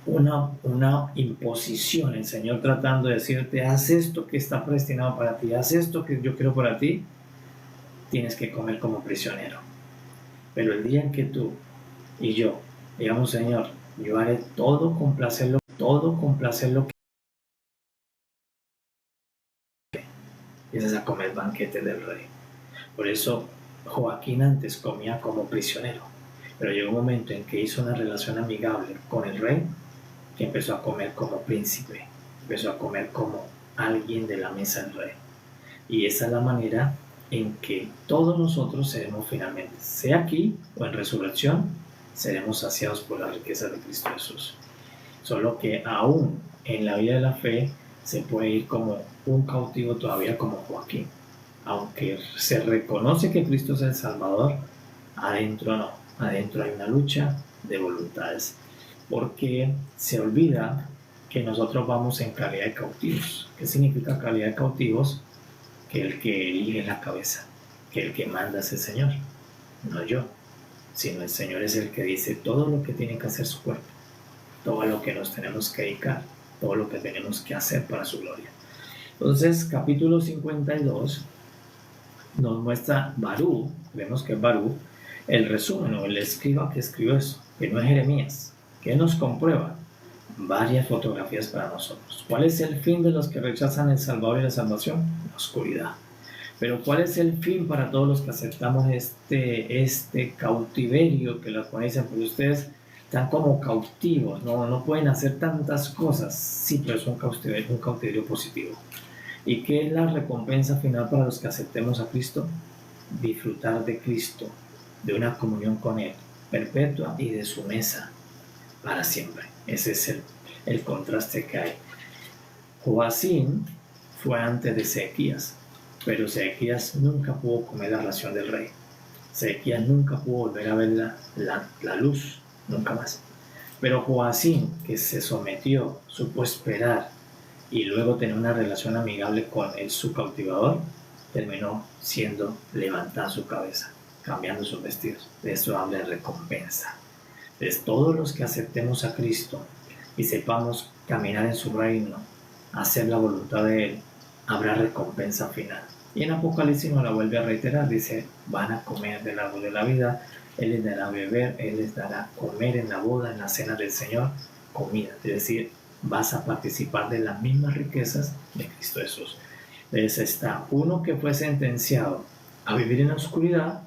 una imposición, el Señor tratando de decirte, haz esto que está predestinado para ti, haz esto que yo quiero para ti, tienes que comer como prisionero. Pero el día en que tú y yo digamos, Señor, yo haré todo complacerlo que empiezas a comer banquete del Rey. Por eso Joaquín antes comía como prisionero, pero llegó un momento en que hizo una relación amigable con el Rey, que empezó a comer como príncipe, empezó a comer como alguien de la mesa del Rey. Y esa es la manera en que todos nosotros seremos finalmente, sea aquí o en resurrección, seremos saciados por la riqueza de Cristo Jesús. Solo que aún en la vida de la fe se puede ir como un cautivo todavía como Joaquín. Aunque se reconoce que Cristo es el Salvador, adentro no, adentro hay una lucha de voluntades. Porque se olvida que nosotros vamos en calidad de cautivos. ¿Qué significa calidad de cautivos? Que el que elige la cabeza, que el que manda es el Señor, no yo, sino el Señor es el que dice todo lo que tiene que hacer su cuerpo, todo lo que nos tenemos que dedicar, todo lo que tenemos que hacer para su gloria. Entonces, capítulo 52 nos muestra Barú, vemos que es Barú, el resumen o el escriba que escribió eso, que no es Jeremías, que nos comprueba varias fotografías para nosotros. ¿Cuál es el fin de los que rechazan el Salvador y la salvación? La oscuridad. Pero ¿cuál es el fin para todos los que aceptamos este cautiverio que los ponen? Porque ustedes están como cautivos, no pueden hacer tantas cosas. Sí, pero es un cautiverio positivo. ¿Y qué es la recompensa final para los que aceptemos a Cristo? Disfrutar de Cristo, de una comunión con Él, perpetua, y de su mesa para siempre. Ese es el contraste que hay. Joacín fue antes de Ezequías, pero Ezequías nunca pudo comer la ración del rey. Ezequías nunca pudo volver a ver la luz, nunca más. Pero Joacín, que se sometió, supo esperar y luego tener una relación amigable con su cautivador, terminó siendo levantada su cabeza, cambiando sus vestidos. De eso habla de recompensa. Entonces, todos los que aceptemos a Cristo y sepamos caminar en su reino, hacer la voluntad de Él, habrá recompensa final. Y en Apocalipsis nos la vuelve a reiterar, dice, van a comer del árbol de la vida, Él les dará a beber, Él les dará comer en la boda, en la cena del Señor, comida. Es decir, vas a participar de las mismas riquezas de Cristo Jesús. Entonces está uno que fue sentenciado a vivir en la oscuridad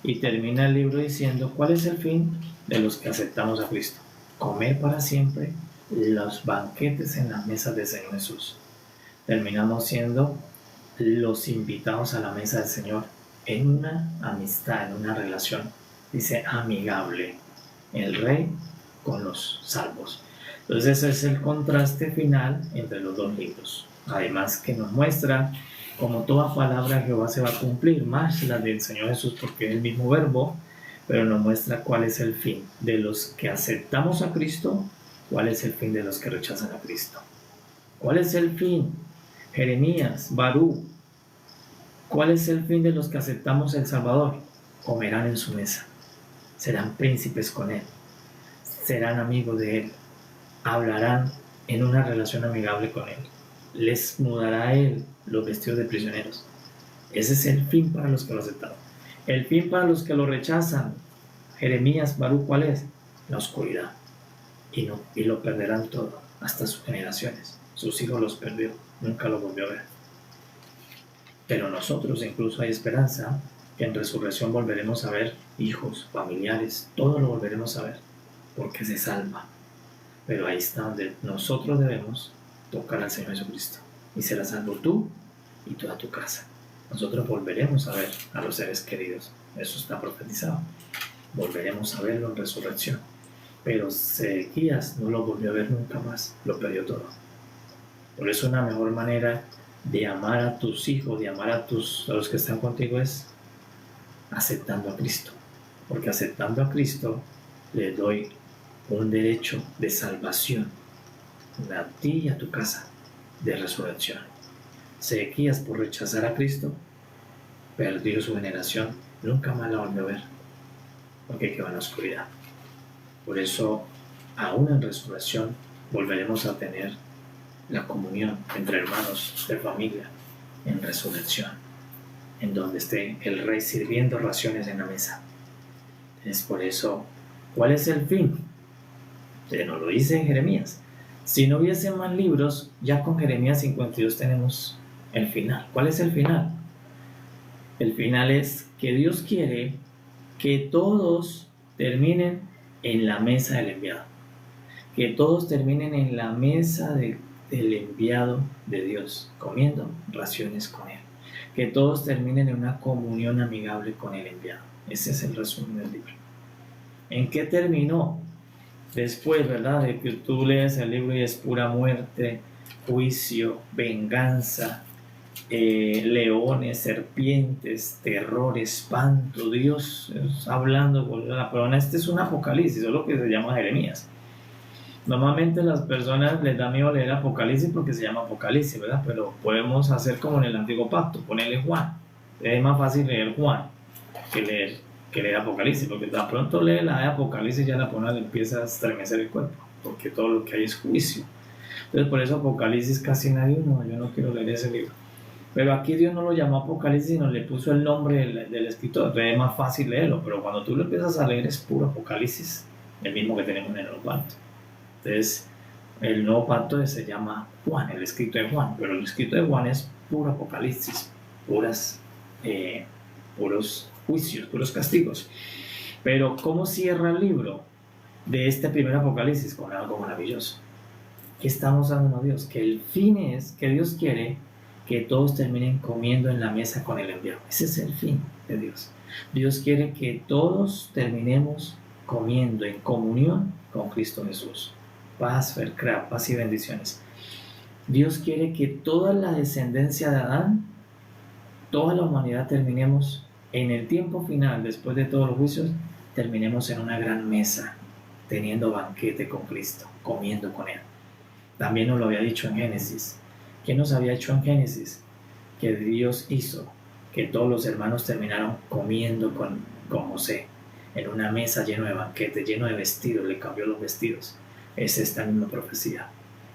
y termina el libro diciendo cuál es el fin de los que aceptamos a Cristo. Comer para siempre los banquetes en las mesas del Señor Jesús. Terminamos siendo los invitados a la mesa del Señor en una amistad, en una relación, dice, amigable, el rey con los salvos. Entonces ese es el contraste final entre los dos libros. Además que nos muestra como toda palabra de Jehová se va a cumplir, más la del Señor Jesús porque es el mismo verbo, pero nos muestra cuál es el fin de los que aceptamos a Cristo, cuál es el fin de los que rechazan a Cristo. ¿Cuál es el fin? Jeremías, Barú. ¿Cuál es el fin de los que aceptamos el Salvador? Comerán en su mesa, serán príncipes con Él, serán amigos de Él, hablarán en una relación amigable con Él, les mudará a Él los vestidos de prisioneros. Ese es el fin para los que lo aceptaron. El fin para los que lo rechazan, Jeremías, Barú, ¿cuál es? La oscuridad. Y lo perderán todo, hasta sus generaciones. Sus hijos los perdió, nunca los volvió a ver. Pero nosotros incluso hay esperanza que en resurrección volveremos a ver hijos, familiares, todo lo volveremos a ver, porque se salva. Pero ahí está donde nosotros debemos tocar al Señor Jesucristo. Y serás salvo tú y toda tu casa. Nosotros volveremos a ver a los seres queridos. Eso está profetizado. Volveremos a verlo en resurrección. Pero Sedequías no lo volvió a ver nunca más. Lo perdió todo. Por eso una mejor manera de amar a tus hijos, de amar a los que están contigo es aceptando a Cristo. Porque aceptando a Cristo le doy un derecho de salvación a ti y a tu casa, de resurrección. Sedequías, por rechazar a Cristo, perdió su generación, nunca más la volvió a ver, porque quedó en la oscuridad. Por eso, aún en resurrección, volveremos a tener la comunión entre hermanos de familia en resurrección, en donde esté el rey sirviendo raciones en la mesa. Es por eso, ¿cuál es el fin? Nos lo dice en Jeremías. Si no hubiese más libros, ya con Jeremías 52 tenemos el final. ¿Cuál es el final? El final es que Dios quiere que todos terminen en la mesa del enviado. Que todos terminen en la mesa del enviado de Dios, comiendo raciones con Él. Que todos terminen en una comunión amigable con el enviado. Ese es el resumen del libro. ¿En qué terminó? Después, ¿verdad? De que tú lees el libro y es pura muerte, juicio, venganza, leones, serpientes, terror, espanto, Dios hablando con la persona. Este es un apocalipsis, es lo que se llama Jeremías. Normalmente las personas les da miedo leer Apocalipsis porque se llama Apocalipsis, ¿verdad? Pero podemos hacer como en el Antiguo Pacto, ponerle Juan. Es más fácil leer Juan que leer Apocalipsis, porque tan pronto lee la de Apocalipsis ya la persona le empieza a estremecer el cuerpo, porque todo lo que hay es juicio. Entonces por eso Apocalipsis casi nadie, yo no quiero leer ese libro. Pero aquí Dios no lo llamó Apocalipsis, sino le puso el nombre del escritor. Entonces es más fácil leerlo, pero cuando tú lo empiezas a leer es puro Apocalipsis, el mismo que tenemos en el Nuevo Pacto. Entonces el Nuevo Pacto se llama Juan, el escrito de Juan, pero el escrito de Juan es puro Apocalipsis, puros juicios, puros castigos. Pero ¿cómo cierra el libro de este primer Apocalipsis? Con algo maravilloso. ¿Qué estamos dando a Dios? Que el fin es que Dios quiere que todos terminen comiendo en la mesa con el enviado. Ese es el fin de Dios. Dios quiere que todos terminemos comiendo en comunión con Cristo Jesús. Paz, paz y bendiciones. Dios quiere que toda la descendencia de Adán, toda la humanidad terminemos en el tiempo final, después de todos los juicios, terminemos en una gran mesa, teniendo banquete con Cristo, comiendo con Él. También nos lo había dicho en Génesis. ¿Qué nos había hecho en Génesis? Que Dios hizo que todos los hermanos terminaron comiendo con José, en una mesa llena de banquete, lleno de vestidos, le cambió los vestidos. Es esta misma profecía.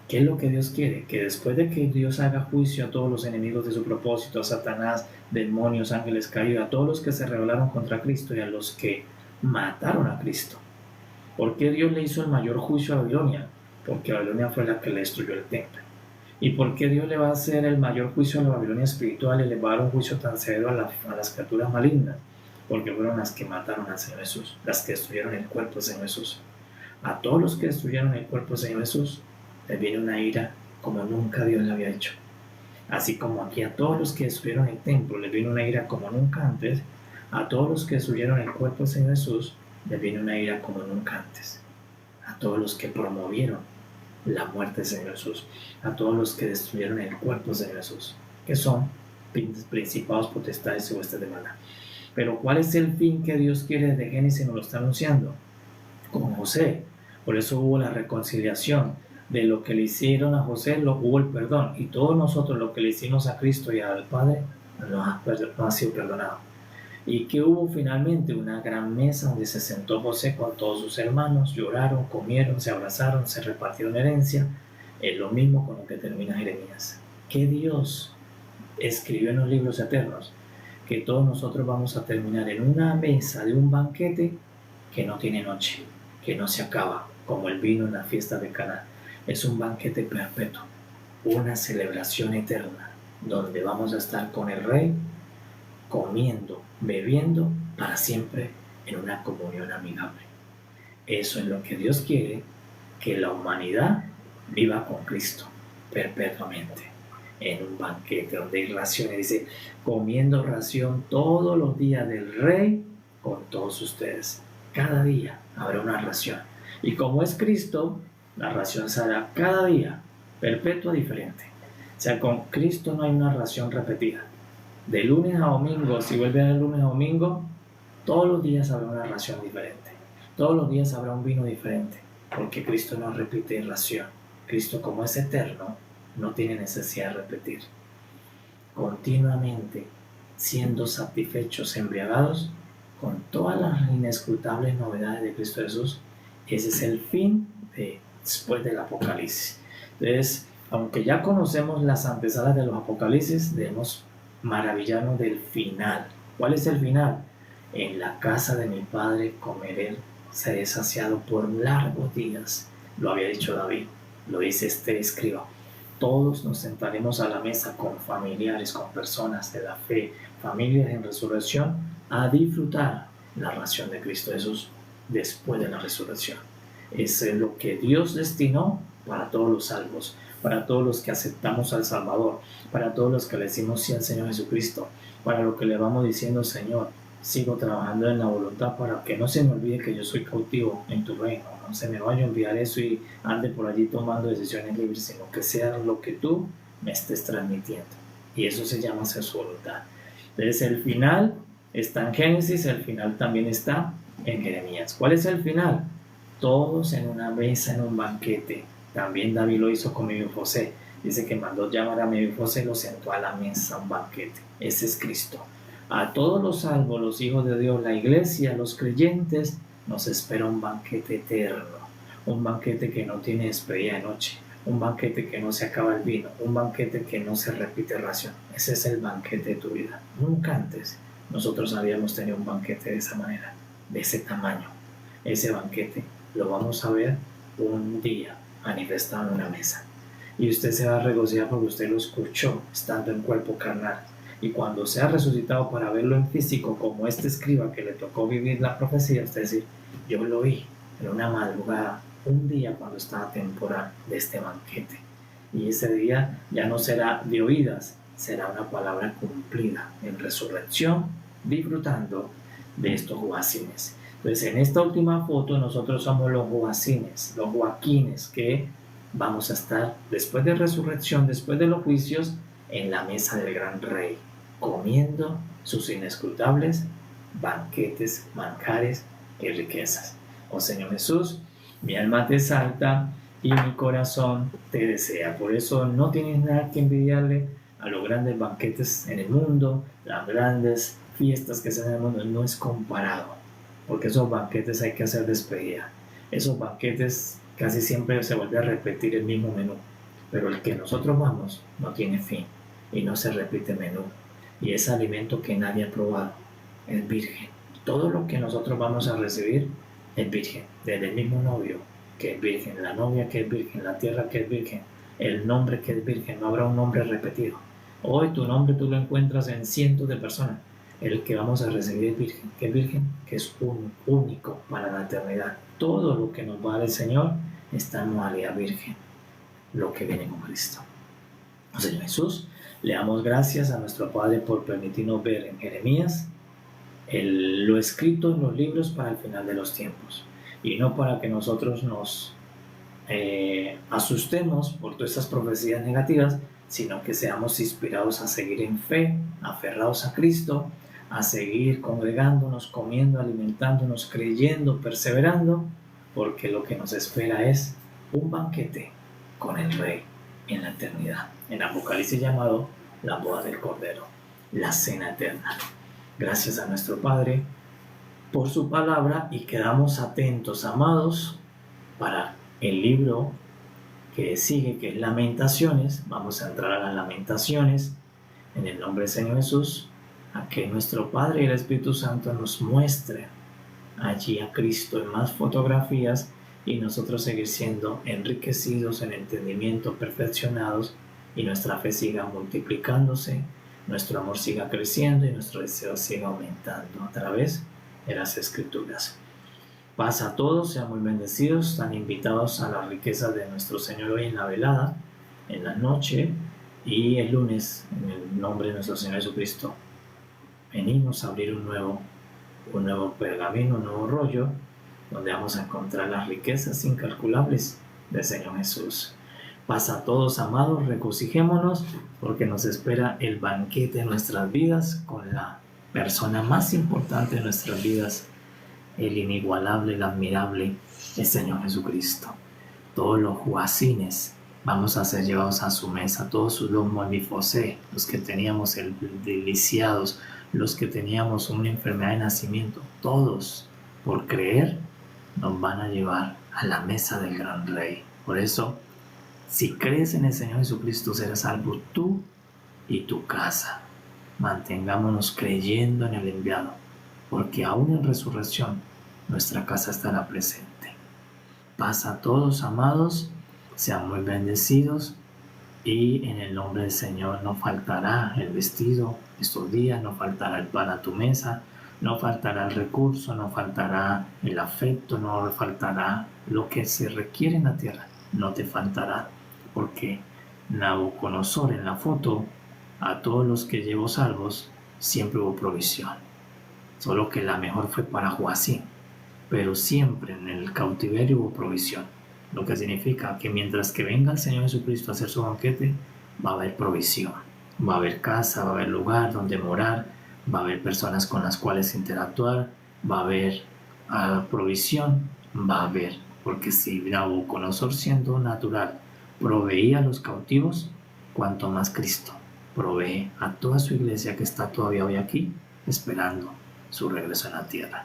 ¿Qué es lo que Dios quiere? Que después de que Dios haga juicio a todos los enemigos de su propósito, a Satanás, demonios, ángeles caídos, a todos los que se rebelaron contra Cristo y a los que mataron a Cristo. ¿Por qué Dios le hizo el mayor juicio a Babilonia? Porque Babilonia fue la que le destruyó el templo. ¿Y por qué Dios le va a hacer el mayor juicio a la Babilonia espiritual y le va a dar un juicio tan severo a las criaturas malignas? Porque fueron las que mataron al Señor Jesús, las que destruyeron el cuerpo del Señor Jesús. A todos los que destruyeron el cuerpo del Señor Jesús, les viene una ira como nunca Dios le había hecho. Así como aquí a todos los que destruyeron el templo les vino una ira como nunca antes, a todos los que destruyeron el cuerpo del Señor Jesús les viene una ira como nunca antes. A todos los que promovieron la muerte del Señor Jesús, a todos los que destruyeron el cuerpo del Señor Jesús, que son principados, potestades y huestes de maldad. Pero ¿cuál es el fin que Dios quiere desde Génesis? Nos lo está anunciando con José. Por eso hubo la reconciliación. De lo que le hicieron a José, hubo el perdón. Y todos nosotros lo que le hicimos a Cristo y al Padre nos ha sido perdonado. Y que hubo finalmente una gran mesa donde se sentó José con todos sus hermanos, lloraron, comieron, se abrazaron, se repartieron herencia. Es lo mismo con lo que termina Jeremías. Que Dios escribió en los libros eternos que todos nosotros vamos a terminar en una mesa de un banquete que no tiene noche, que no se acaba, como el vino en la fiesta de Caná. Es un banquete perpetuo, una celebración eterna, donde vamos a estar con el Rey, comiendo, bebiendo, para siempre en una comunión amigable. Eso es lo que Dios quiere, que la humanidad viva con Cristo perpetuamente, en un banquete donde hay raciones, dice, comiendo ración todos los días del Rey con todos ustedes. Cada día habrá una ración. Y como es Cristo, la ración será cada día, perpetua, diferente. O sea, con Cristo no hay una ración repetida. De lunes a domingo, si vuelve a lunes a domingo, todos los días habrá una ración diferente. Todos los días habrá un vino diferente, porque Cristo no repite ración. Cristo, como es eterno, no tiene necesidad de repetir. Continuamente, siendo satisfechos, embriagados, con todas las inescrutables novedades de Cristo Jesús, ese es el fin después del Apocalipsis. Entonces, aunque ya conocemos las antesalas de los Apocalipsis, debemos maravillarnos del final. ¿Cuál es el final? En la casa de mi Padre comeré, seré saciado por largos días. Lo había dicho David, lo dice este escriba. Todos nos sentaremos a la mesa con familiares, con personas de la fe, familias en resurrección, a disfrutar la ración de Cristo Jesús después de la resurrección. Eso es lo que Dios destinó para todos los salvos, para todos los que aceptamos al Salvador, para todos los que le decimos sí al Señor Jesucristo, para lo que le vamos diciendo, Señor, sigo trabajando en la voluntad para que no se me olvide que yo soy cautivo en tu reino, no se me vaya a olvidar eso y ande por allí tomando decisiones libres, sino que sea lo que tú me estés transmitiendo. Y eso se llama hacer su voluntad. Entonces el final está en Génesis, el final también está en Jeremías. ¿Cuál es el final? Todos en una mesa, en un banquete. También David lo hizo con Mefibosé. Dice que mandó llamar a Mefibosé y lo sentó a la mesa, un banquete. Ese es Cristo. A todos los salvos, los hijos de Dios, la iglesia, los creyentes, nos espera un banquete eterno. Un banquete que no tiene despedida de noche. Un banquete que no se acaba el vino. Un banquete que no se repite ración. Ese es el banquete de tu vida. Nunca antes nosotros habíamos tenido un banquete de esa manera, de ese tamaño. Ese banquete lo vamos a ver un día manifestado en una mesa. Y usted se va a regocijar porque usted lo escuchó estando en cuerpo carnal. Y cuando sea resucitado para verlo en físico, como este escriba que le tocó vivir la profecía, usted decir, yo lo vi en una madrugada, un día cuando estaba temporal de este banquete. Y ese día ya no será de oídas, será una palabra cumplida en resurrección, disfrutando de estos joacines. Entonces, en esta última foto nosotros somos los joacines, los joaquines, que vamos a estar después de resurrección, después de los juicios, en la mesa del gran rey, comiendo sus inescrutables banquetes, manjares y riquezas. Oh Señor Jesús, mi alma te exalta y mi corazón te desea. Por eso no tienes nada que envidiarle a los grandes banquetes en el mundo, las grandes fiestas que se hacen en el mundo. No es comparado, porque esos banquetes hay que hacer despedida. Esos banquetes casi siempre se vuelve a repetir el mismo menú. pero el que nosotros vamos no tiene fin y no se repite menú. Y es alimento que nadie ha probado, es virgen. Todo lo que nosotros vamos a recibir es virgen, desde el mismo novio que es virgen, la novia que es virgen, la tierra que es virgen, el nombre que es virgen, no habrá un nombre repetido. Hoy tu nombre tú lo encuentras en cientos de personas. El que vamos a recibir es virgen. ¿Qué es virgen? Que es único para la eternidad. Todo lo que nos va a dar el Señor está en modalidad virgen, lo que viene con Cristo. Señor Jesús, le damos gracias a nuestro Padre por permitirnos ver en Jeremías lo escrito en los libros para el final de los tiempos, y no para que nosotros nos asustemos por todas estas profecías negativas, sino que seamos inspirados a seguir en fe, aferrados a Cristo, a seguir congregándonos, comiendo, alimentándonos, creyendo, perseverando, porque lo que nos espera es un banquete con el Rey en la eternidad. En Apocalipsis llamado la boda del Cordero, la cena eterna. Gracias a nuestro Padre por su palabra, y quedamos atentos, amados, para el libro que sigue, que es Lamentaciones. Vamos a entrar a las Lamentaciones en el nombre del Señor Jesús, a que nuestro Padre y el Espíritu Santo nos muestre allí a Cristo en más fotografías, y nosotros seguir siendo enriquecidos en entendimiento, perfeccionados, y nuestra fe siga multiplicándose, nuestro amor siga creciendo y nuestro deseo siga aumentando a través de las Escrituras. Paz a todos, sean muy bendecidos, están invitados a las riquezas de nuestro Señor hoy en la velada, en la noche, y el lunes, en el nombre de nuestro Señor Jesucristo, venimos a abrir un nuevo pergamino, un nuevo rollo, donde vamos a encontrar las riquezas incalculables del Señor Jesús. Paz a todos, amados, regocijémonos, porque nos espera el banquete de nuestras vidas con la persona más importante de nuestras vidas, el inigualable, el admirable, el Señor Jesucristo. Todos los juacines vamos a ser llevados a su mesa, todos los molifosé, los que teníamos deliciados, los que teníamos una enfermedad de nacimiento, todos, por creer, nos van a llevar a la mesa del gran Rey. Por eso, si crees en el Señor Jesucristo, serás salvo tú y tu casa. Mantengámonos creyendo en el enviado, porque aún en resurrección nuestra casa estará presente. Paz a todos, amados, sean muy bendecidos, y en el nombre del Señor no faltará el vestido estos días, no faltará el pan a tu mesa, no faltará el recurso, no faltará el afecto, no faltará lo que se requiere en la tierra, no te faltará, porque Nabucodonosor en la foto, a todos los que llevó salvos, siempre hubo provisión, solo que la mejor fue para Joacim, pero siempre en el cautiverio hubo provisión, lo que significa que mientras que venga el Señor Jesucristo a hacer su banquete, va a haber provisión, va a haber casa, va a haber lugar donde morar, va a haber personas con las cuales interactuar, va a haber provisión, va a haber, porque si Nabucodonosor, siendo natural, proveía a los cautivos, cuanto más Cristo provee a toda su iglesia que está todavía hoy aquí, esperando su regreso en la tierra.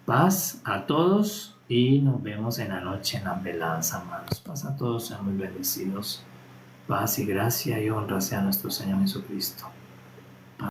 Paz a todos, y nos vemos en la noche en las veladas, amados. Paz a todos, sean muy bendecidos. Paz y gracia y honra sea nuestro Señor Jesucristo.